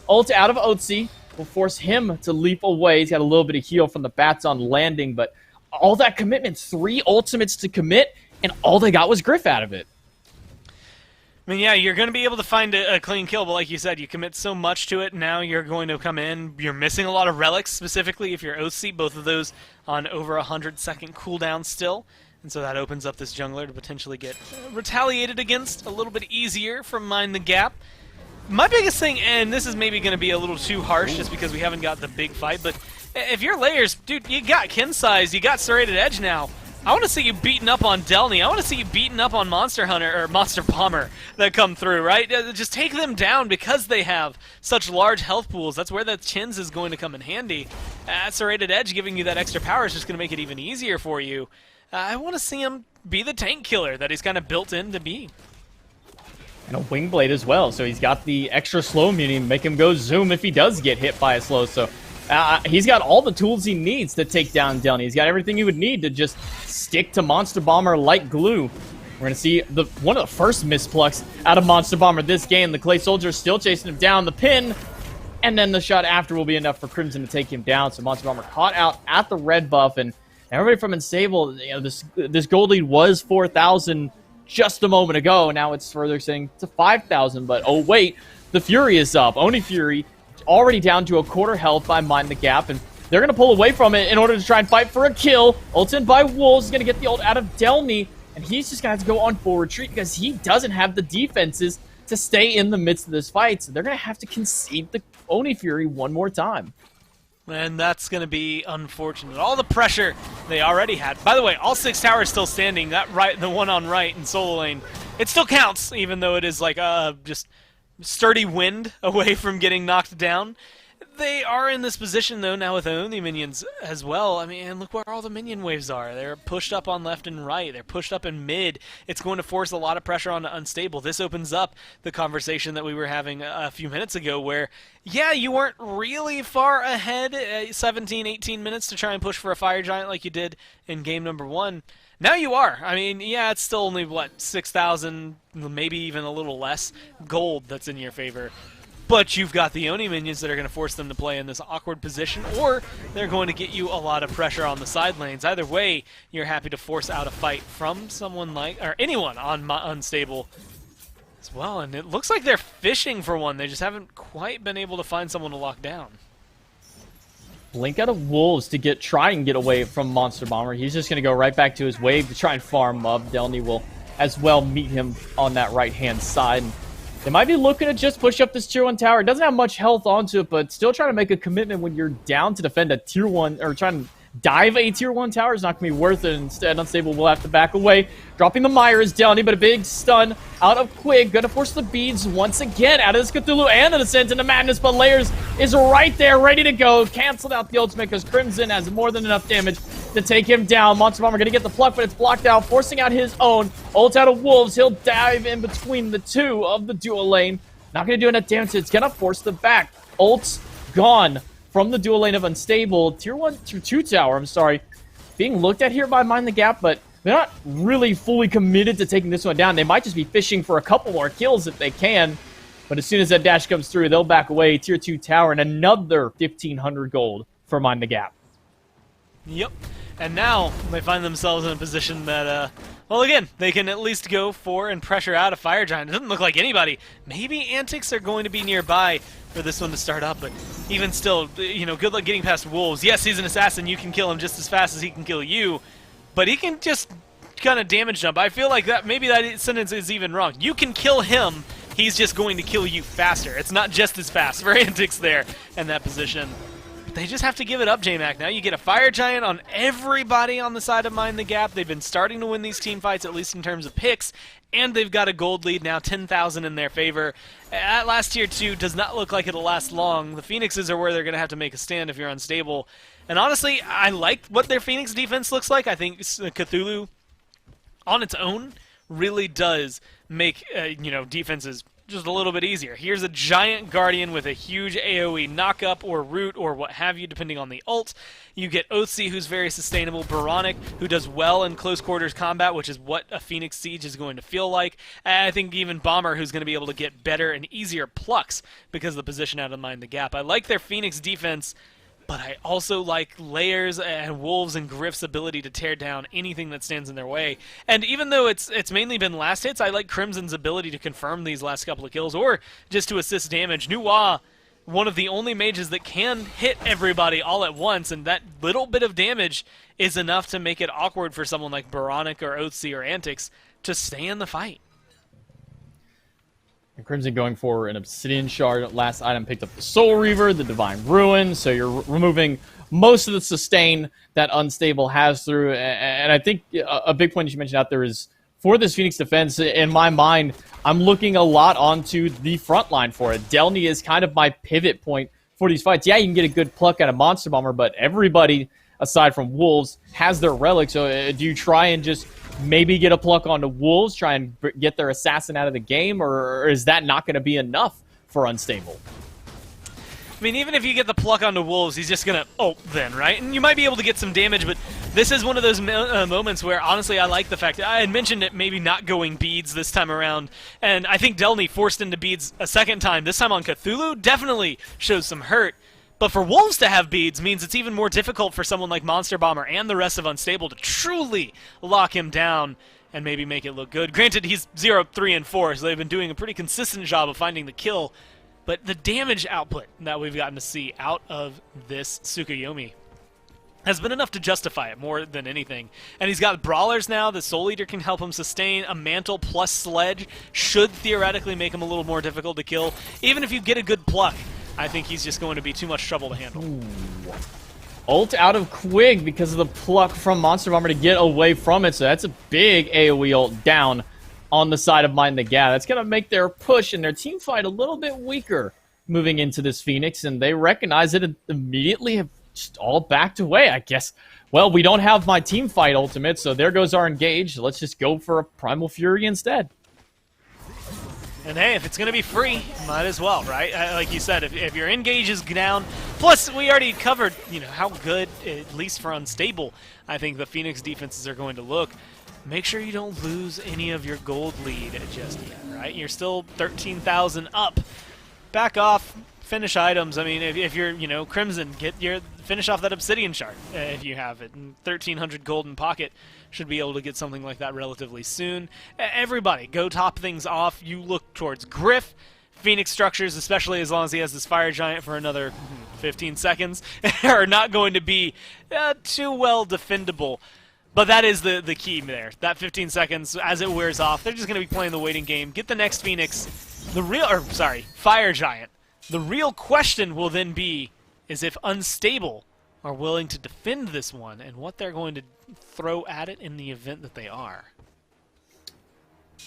Ult out of Otzi will force him to leap away. He's got a little bit of heal from the bats on landing, but all that commitment, 3 ultimates to commit, and all they got was Griff out of it. I mean, yeah, you're going to be able to find a clean kill, but like you said, you commit so much to it, now you're going to come in. You're missing a lot of relics, specifically if you're OC, both of those on over 100-second cooldown still. And so that opens up this jungler to potentially get retaliated against a little bit easier from Mind the Gap. My biggest thing, and this is maybe going to be a little too harsh just because we haven't got the big fight, but if you're layers, dude, you got Kin Size, you got Serrated Edge now. I want to see you beating up on Delny. I want to see you beating up on Monster Hunter or Monster Bomber that come through, right? Just take them down because they have such large health pools. That's where that Chins is going to come in handy. Serrated Edge giving you that extra power is just going to make it even easier for you. I want to see him be the tank killer that he's kind of built in to be. And a Wing Blade as well, so he's got the extra slow immunity to make him go zoom if he does get hit by a slow. So he's got all the tools he needs to take down Delny. He's got everything he would need to just stick to Monster Bomber like glue. We're going to see one of the first misplucks out of Monster Bomber this game. The Clay Soldier still chasing him down. The pin, and then the shot after will be enough for Crimson to take him down. So Monster Bomber caught out at the red buff, and everybody from Unstable, you know, this gold lead was 4,000 just a moment ago. Now it's further saying to 5,000, but oh wait, the Fury is up. Oni Fury already down to a quarter health by Mind the Gap, and they're going to pull away from it in order to try and fight for a kill. Ulted by Wolves is going to get the ult out of Delny, and he's just going to have to go on full retreat because he doesn't have the defenses to stay in the midst of this fight. So they're going to have to concede the Oni Fury one more time. And that's going to be unfortunate. All the pressure they already had. By the way, all 6 towers still standing. That right, the one on right in solo lane It still counts, even though it is like just sturdy wind away from getting knocked down. They are in this position, though, now with only minions as well. I mean, and look where all the minion waves are. They're pushed up on left and right. They're pushed up in mid. It's going to force a lot of pressure on Unstable. This opens up the conversation that we were having a few minutes ago where, yeah, you weren't really far ahead, 17, 18 minutes to try and push for a Fire Giant like you did in game number 1. Now you are. I mean, yeah, it's still only, what, 6,000, maybe even a little less gold that's in your favor. But you've got the Oni minions that are going to force them to play in this awkward position, or they're going to get you a lot of pressure on the side lanes. Either way, you're happy to force out a fight from someone like, or anyone on Unstable as well. And it looks like they're fishing for one. They just haven't quite been able to find someone to lock down. Blink out of Wolves to try and get away from Monster Bomber. He's just going to go right back to his wave to try and farm up. Delny will as well meet him on that right-hand side. They might be looking to just push up this tier 1 tower. It doesn't have much health onto it, but still trying to make a commitment when you're down to defend a tier 1, or trying to dive a tier 1 tower is not going to be worth it. Instead, Unstable will have to back away. Dropping the Myra's Delny, but a big stun out of Quig. Going to force the beads once again out of this Cthulhu and the Descent into Madness, but Layers is right there, ready to go. Canceled out the ultimate because Crimson has more than enough damage to take him down. Monster Bomber going to get the pluck, but it's blocked out, forcing out his own. Ult out of Wolves. He'll dive in between the two of the dual lane. Not going to do enough damage. It's going to force the back. Ult's gone from the dual lane of Unstable. Tier 1, Tier 2 tower, I'm sorry, being looked at here by Mind the Gap, but they're not really fully committed to taking this one down. They might just be fishing for a couple more kills if they can. But as soon as that dash comes through, they'll back away. Tier 2 tower and another 1,500 gold for Mind the Gap. Yep. And now they find themselves in a position that, well, again, they can at least go for and pressure out a Fire Giant. It doesn't look like anybody. Maybe Antics are going to be nearby for this one to start up, but even still, you know, good luck getting past Wolves. Yes, he's an assassin. You can kill him just as fast as he can kill you, but he can just kind of damage jump. I feel like that maybe that sentence is even wrong. You can kill him. He's just going to kill you faster. It's not just as fast for Antics there in that position. They just have to give it up, J-Mac. Now you get a Fire Giant on everybody on the side of Mind the Gap. They've been starting to win these team fights, at least in terms of picks, and they've got a gold lead now, 10,000 in their favor. At last tier 2 does not look like it'll last long. The Phoenixes are where they're going to have to make a stand if you're Unstable. And honestly, I like what their Phoenix defense looks like. I think Cthulhu, on its own, really does make defenses just a little bit easier. Here's a giant Guardian with a huge AoE knockup or root or what have you, depending on the ult. You get Oathsea, who's very sustainable, Baronic, who does well in close quarters combat, which is what a Phoenix Siege is going to feel like. And I think even Bomber, who's going to be able to get better and easier plucks because of the position out of Mind the Gap. I like their Phoenix defense, but I also like Layers and Wolves and Griff's ability to tear down anything that stands in their way. And even though it's mainly been last hits, I like Crimson's ability to confirm these last couple of kills or just to assist damage. Nuwa, one of the only mages that can hit everybody all at once, and that little bit of damage is enough to make it awkward for someone like Baronic or Oathsea or Antics to stay in the fight. And Crimson going for an Obsidian Shard. Last item picked up the Soul Reaver, the Divine Ruin, so you're removing most of the sustain that Unstable has through. And I think a big point you mentioned out there is, for this Phoenix defense, in my mind, I'm looking a lot onto the front line for it. Delny is kind of my pivot point for these fights. Yeah, you can get a good pluck out of Monster Bomber, but everybody, aside from Wolves, has their relic. So do you try and just maybe get a pluck onto Wolves, try and get their assassin out of the game, or is that not going to be enough for Unstable? I mean, even if you get the pluck onto Wolves, he's just going to ult then, right? And you might be able to get some damage, but this is one of those moments where, honestly, I like the fact that I had mentioned it maybe not going beads this time around, and I think Delny forced into beads a second time. This time on Cthulhu definitely shows some hurt. But for Wolves to have beads means it's even more difficult for someone like Monster Bomber and the rest of Unstable to truly lock him down and maybe make it look good. Granted, he's 0, 3, and 4, so they've been doing a pretty consistent job of finding the kill. But the damage output that we've gotten to see out of this Tsukuyomi has been enough to justify it more than anything. And he's got Brawlers now. The Soul Eater can help him sustain. A Mantle plus Sledge should theoretically make him a little more difficult to kill. Even if you get a good pluck, I think he's just going to be too much trouble to handle. Ooh. Ult out of Quig because of the pluck from Monster Bomber to get away from it. So that's a big AoE ult down on the side of Mind the Gap. That's going to make their push and their team fight a little bit weaker moving into this Phoenix, and they recognize it and immediately have just all backed away, I guess. Well, we don't have my team fight ultimate, so there goes our engage. Let's just go for a Primal Fury instead. And hey, if it's going to be free, might as well, right? Like you said, if your engage is down, plus we already covered, how good, at least for unstable, I think the Phoenix defenses are going to look. Make sure you don't lose any of your gold lead just yet, right? You're still 13,000 up. Back off, finish items. I mean, if you're, Crimson, finish off that Obsidian shard if you have it. And 1,300 gold in pocket. Should be able to get something like that relatively soon. Everybody, go top things off. You look towards Griff. Phoenix structures, especially as long as he has this Fire Giant for another 15 seconds, are not going to be too well defendable. But that is the key there. That 15 seconds, as it wears off, they're just going to be playing the waiting game. Get the next Phoenix. Fire Giant. The real question will then be is if Unstable are willing to defend this one and what they're going to throw at it in the event that they are.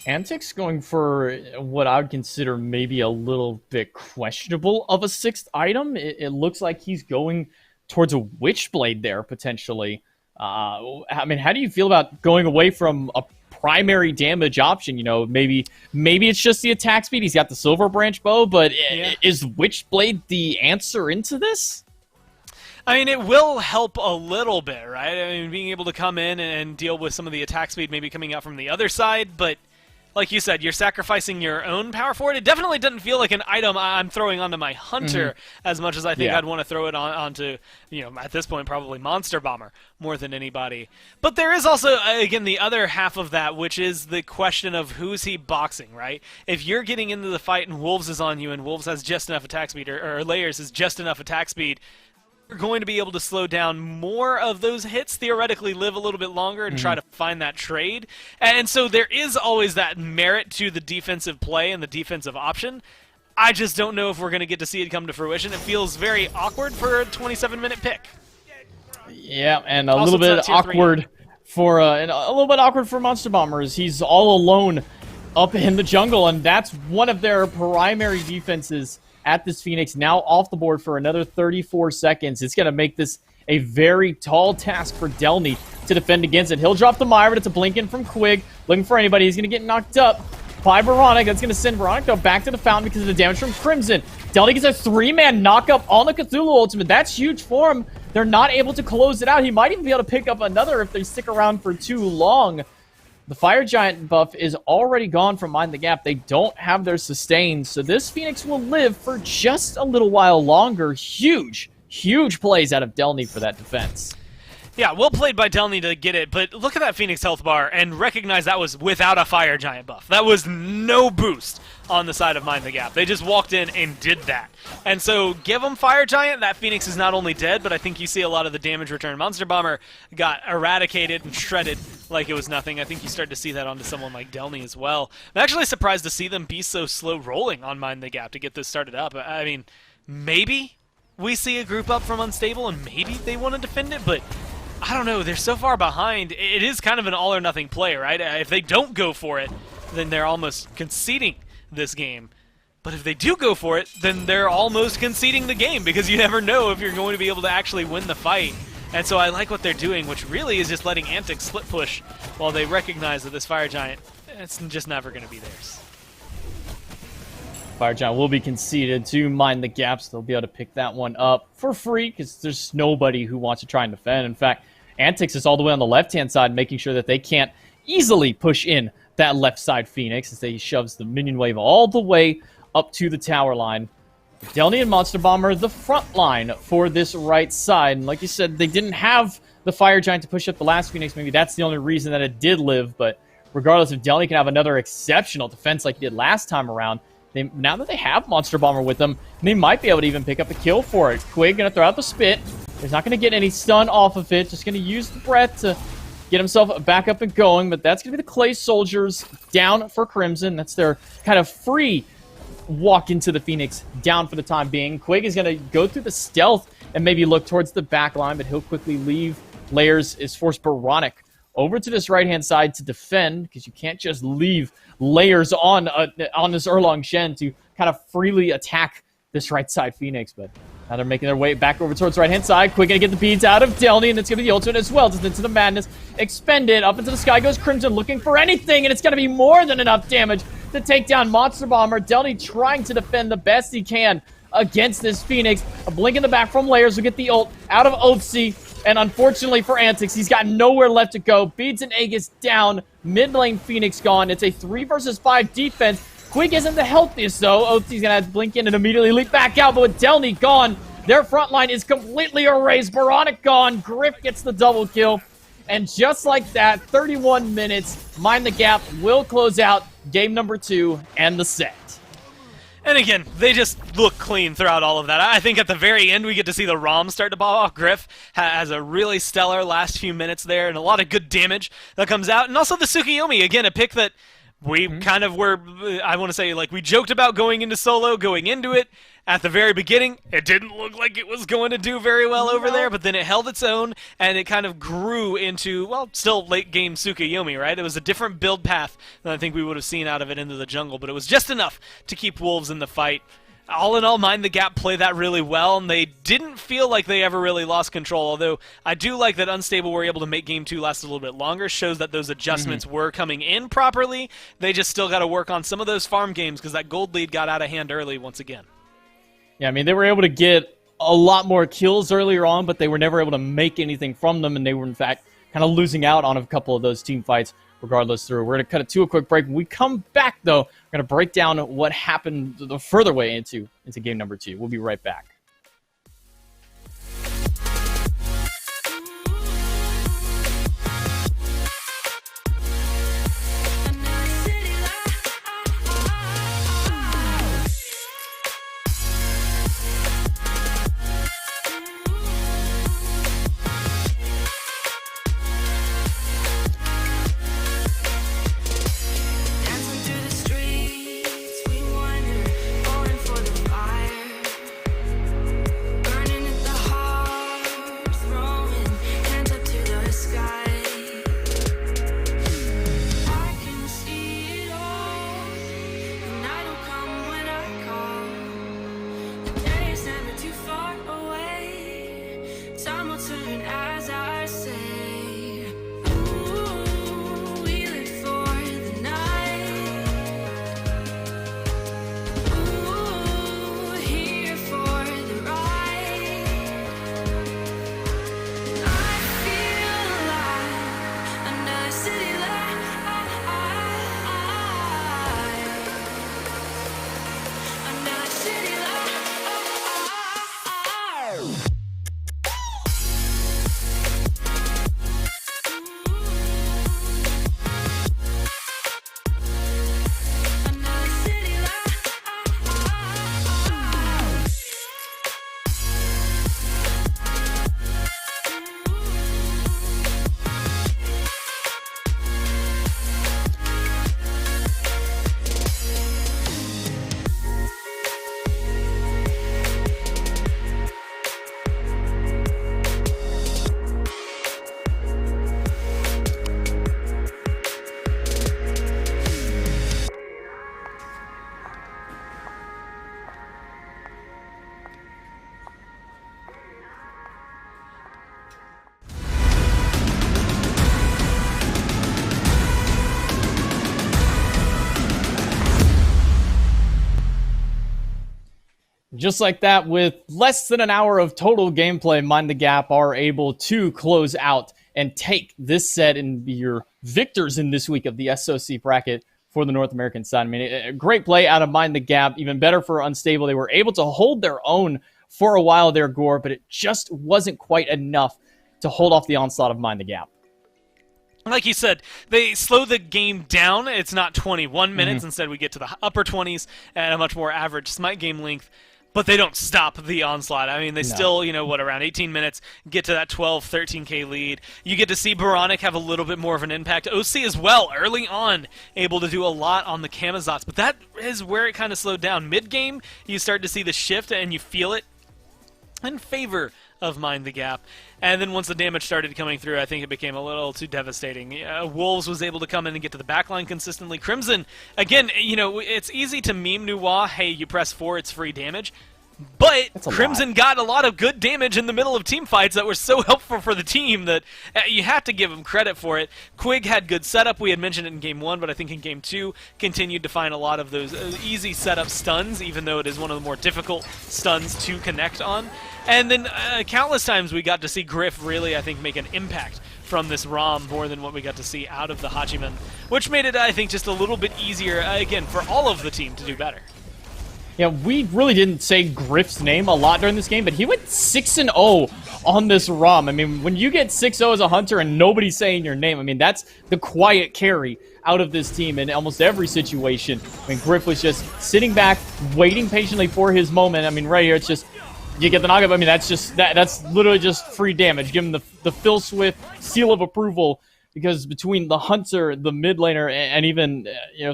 Antic's going for what I would consider maybe a little bit questionable of a 6th item. It looks like he's going towards a Witchblade there, potentially. I mean, how do you feel about going away from a primary damage option? Maybe it's just the attack speed. He's got the Silver Branch bow, but is Witchblade the answer into this? I mean, it will help a little bit, right? I mean, being able to come in and deal with some of the attack speed maybe coming out from the other side, but like you said, you're sacrificing your own power for it. It definitely doesn't feel like an item I'm throwing onto my Hunter as much as I think I'd want to throw it onto, at this point, probably Monster Bomber more than anybody. But there is also, again, the other half of that, which is the question of who's he boxing, right? If you're getting into the fight and Wolves is on you and Wolves has just enough attack speed, or Layers has just enough attack speed, you're going to be able to slow down more of those hits, theoretically live a little bit longer and try to find that trade. And so there is always that merit to the defensive play and the defensive option. I just don't know if we're going to get to see it come to fruition. It feels very awkward for a 27-minute pick. Yeah, and a little bit awkward for Monster Bomber as he's all alone up in the jungle, and that's one of their primary defenses at this Phoenix, now off the board for another 34 seconds. It's going to make this a very tall task for Delny to defend against it. He'll drop the Myra, but it's a blink in from Quig. Looking for anybody. He's going to get knocked up by Veronic. That's going to send Veronic, though, back to the fountain because of the damage from Crimson. Delny gets a 3-man knockup on the Cthulhu ultimate. That's huge for him. They're not able to close it out. He might even be able to pick up another if they stick around for too long. The Fire Giant buff is already gone from Mind the Gap. They don't have their sustain, so this Phoenix will live for just a little while longer. Huge plays out of Delny for that defense. Yeah, well played by Delny to get it, but look at that Phoenix health bar and recognize that was without a Fire Giant buff. That was no boost on the side of Mind the Gap. They just walked in and did that. And so give them Fire Giant, that Phoenix is not only dead, but I think you see a lot of the damage return. Monster Bomber got eradicated and shredded like it was nothing. I think you start to see that onto someone like Delny as well. I'm actually surprised to see them be so slow rolling on Mind the Gap to get this started up. I mean, maybe we see a group up from Unstable and maybe they want to defend it, but I don't know, they're so far behind. It is kind of an all or nothing play, right? If they don't go for it, then they're almost conceding this game. But if they do go for it, then they're almost conceding the game because you never know if you're going to be able to actually win the fight. And so I like what they're doing, which really is just letting Antic split push while they recognize that this Fire Giant, it's just never going to be theirs. Fire Giant will be conceded to Mind the Gaps. They'll be able to pick that one up for free because there's nobody who wants to try and defend. In fact, Antics is all the way on the left-hand side, making sure that they can't easily push in that left side Phoenix as he shoves the minion wave all the way up to the tower line. Delny and Monster Bomber, the front line for this right side. And like you said, they didn't have the Fire Giant to push up the last Phoenix. Maybe that's the only reason that it did live. But regardless, if Delny can have another exceptional defense like he did last time around, now that they have Monster Bomber with them, they might be able to even pick up a kill for it. Quig going to throw out the Spit. He's not going to get any stun off of it. Just going to use the breath to get himself back up and going. But that's going to be the Clay Soldiers down for Crimson. That's their kind of free walk into the Phoenix down for the time being. Quig is going to go through the stealth and maybe look towards the back line, but he'll quickly leave. Layers is forced Baronic over to this right-hand side to defend, because you can't just leave layers on this Erlong Shen to kind of freely attack this right side Phoenix. But now they're making their way back over towards right-hand side. Quick gonna get the beads out of Delny, and it's gonna be the ultimate as well. Just into the madness. Expended. Up into the sky goes Crimson, looking for anything, and it's gonna be more than enough damage to take down Monster Bomber. Delny trying to defend the best he can against this Phoenix. A blink in the back from Layers will get the ult out of Oathsea. And unfortunately for Antics, he's got nowhere left to go. Beads and Aegis down. Mid lane Phoenix gone. It's a 3 versus 5 defense. Quig isn't the healthiest, though. Oatsy's going to have to blink in and immediately leap back out. But with Delny gone, their front line is completely erased. Baronic gone. Griff gets the double kill. And just like that, 31 minutes. Mind the Gap will close out game number 2 and the set. And again, they just look clean throughout all of that. I think at the very end, we get to see the ROM start to pop off. Griff has a really stellar last few minutes there, and a lot of good damage that comes out. And also the Tsukuyomi, again, a pick that we kind of were, I want to say, like, we joked about going into solo, going into it. At the very beginning, it didn't look like it was going to do very well over there, but then it held its own, and it kind of grew into, well, still late-game Tsukuyomi, right? It was a different build path than I think we would have seen out of it into the jungle, but it was just enough to keep Wolves in the fight. All in all, Mind the Gap play that really well, and they didn't feel like they ever really lost control, although I do like that Unstable were able to make Game 2 last a little bit longer, shows that those adjustments were coming in properly. They just still got to work on some of those farm games, because that gold lead got out of hand early once again. Yeah, I mean, they were able to get a lot more kills earlier on, but they were never able to make anything from them, and they were, in fact, kind of losing out on a couple of those team fights regardless through. We're going to cut it to a quick break. When we come back, though, we're going to break down what happened the further way into game number 2. We'll be right back. Just like that, with less than an hour of total gameplay, Mind the Gap are able to close out and take this set and be your victors in this week of the SOC bracket for the North American side. I mean, a great play out of Mind the Gap, even better for Unstable. They were able to hold their own for a while there, Gore, but it just wasn't quite enough to hold off the onslaught of Mind the Gap. Like you said, they slow the game down. It's not 21 minutes. Instead, we get to the upper 20s at a much more average Smite game length. But they don't stop the onslaught. I mean, they still, around 18 minutes, get to that 12, 13K lead. You get to see Baronic have a little bit more of an impact. OC as well, early on, able to do a lot on the Kamazots. But that is where it kind of slowed down. Mid-game, you start to see the shift, and you feel it. in favor of Mind the Gap. And then once the damage started coming through, I think it became a little too devastating. Wolves was able to come in and get to the backline consistently. Crimson, again, it's easy to meme Nuwa, hey, you press 4, it's free damage. But Crimson got a lot of good damage in the middle of team fights that were so helpful for the team that you have to give him credit for it. Quig had good setup. We had mentioned it in Game 1, but I think in Game 2 continued to find a lot of those easy setup stuns, even though it is one of the more difficult stuns to connect on. And then countless times we got to see Griff really, I think, make an impact from this ROM more than what we got to see out of the Hachiman, which made it, I think, just a little bit easier, again, for all of the team to do better. Yeah, we really didn't say Griff's name a lot during this game, but he went 6-0 on this ROM. I mean, when you get 6-0 as a hunter and nobody's saying your name, I mean, that's the quiet carry out of this team in almost every situation. I mean, Griff was just sitting back, waiting patiently for his moment. I mean, right here, it's just, you get the knockup. I mean, that's literally just free damage. Give him the Phil Swift seal of approval, because between the hunter, the mid laner, and even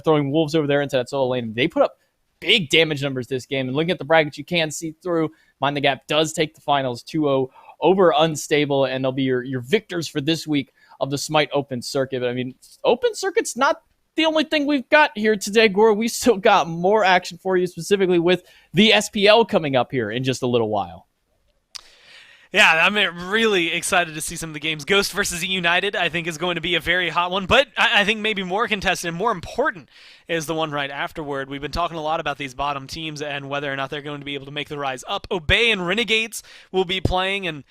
throwing wolves over there into that solo lane, they put up big damage numbers this game. And looking at the brackets, you can see through. Mind the Gap does take the finals 2-0 over Unstable, and they'll be your victors for this week of the SMITE Open Circuit. But I mean, Open Circuit's not the only thing we've got here today, Gore. We still got more action for you, specifically with the SPL coming up here in just a little while. Yeah, I'm really excited to see some of the games. Ghost versus United, I think, is going to be a very hot one, but I think maybe more contested and more important is the one right afterward. We've been talking a lot about these bottom teams and whether or not they're going to be able to make the rise up. Obey and Renegades will be playing, and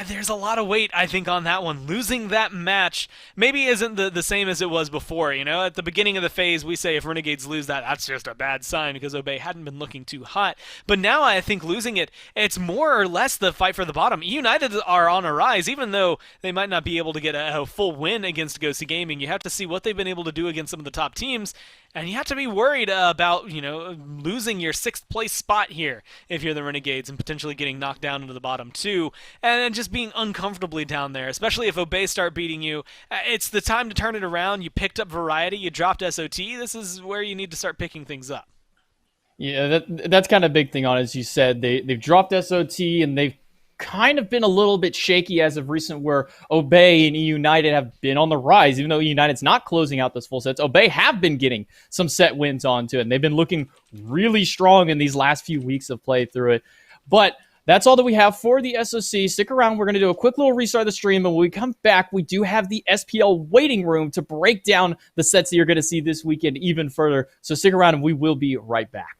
there's a lot of weight, I think, on that one. Losing that match maybe isn't the same as it was before. At the beginning of the phase, we say if Renegades lose that, that's just a bad sign because Obey hadn't been looking too hot. But now I think losing it, it's more or less the fight for the bottom. United are on a rise, even though they might not be able to get a full win against Ghosty Gaming. You have to see what they've been able to do against some of the top teams. And you have to be worried about, losing your 6th place spot here if you're the Renegades and potentially getting knocked down into the bottom 2 and just being uncomfortably down there, especially if Obey start beating you. It's the time to turn it around. You picked up Variety. You dropped SOT. This is where you need to start picking things up. Yeah, that's kind of a big thing on it. As you said, they've dropped SOT and they've kind of been a little bit shaky as of recent, where Obey and United have been on the rise. Even though United's not closing out those full sets, Obey have been getting some set wins onto it, and they've been looking really strong in these last few weeks of play through it. But that's all that we have for the SOC. Stick around. We're going to do a quick little restart of the stream, and when we come back, we do have the SPL waiting room to break down the sets that you're going to see this weekend even further. So stick around, and we will be right back.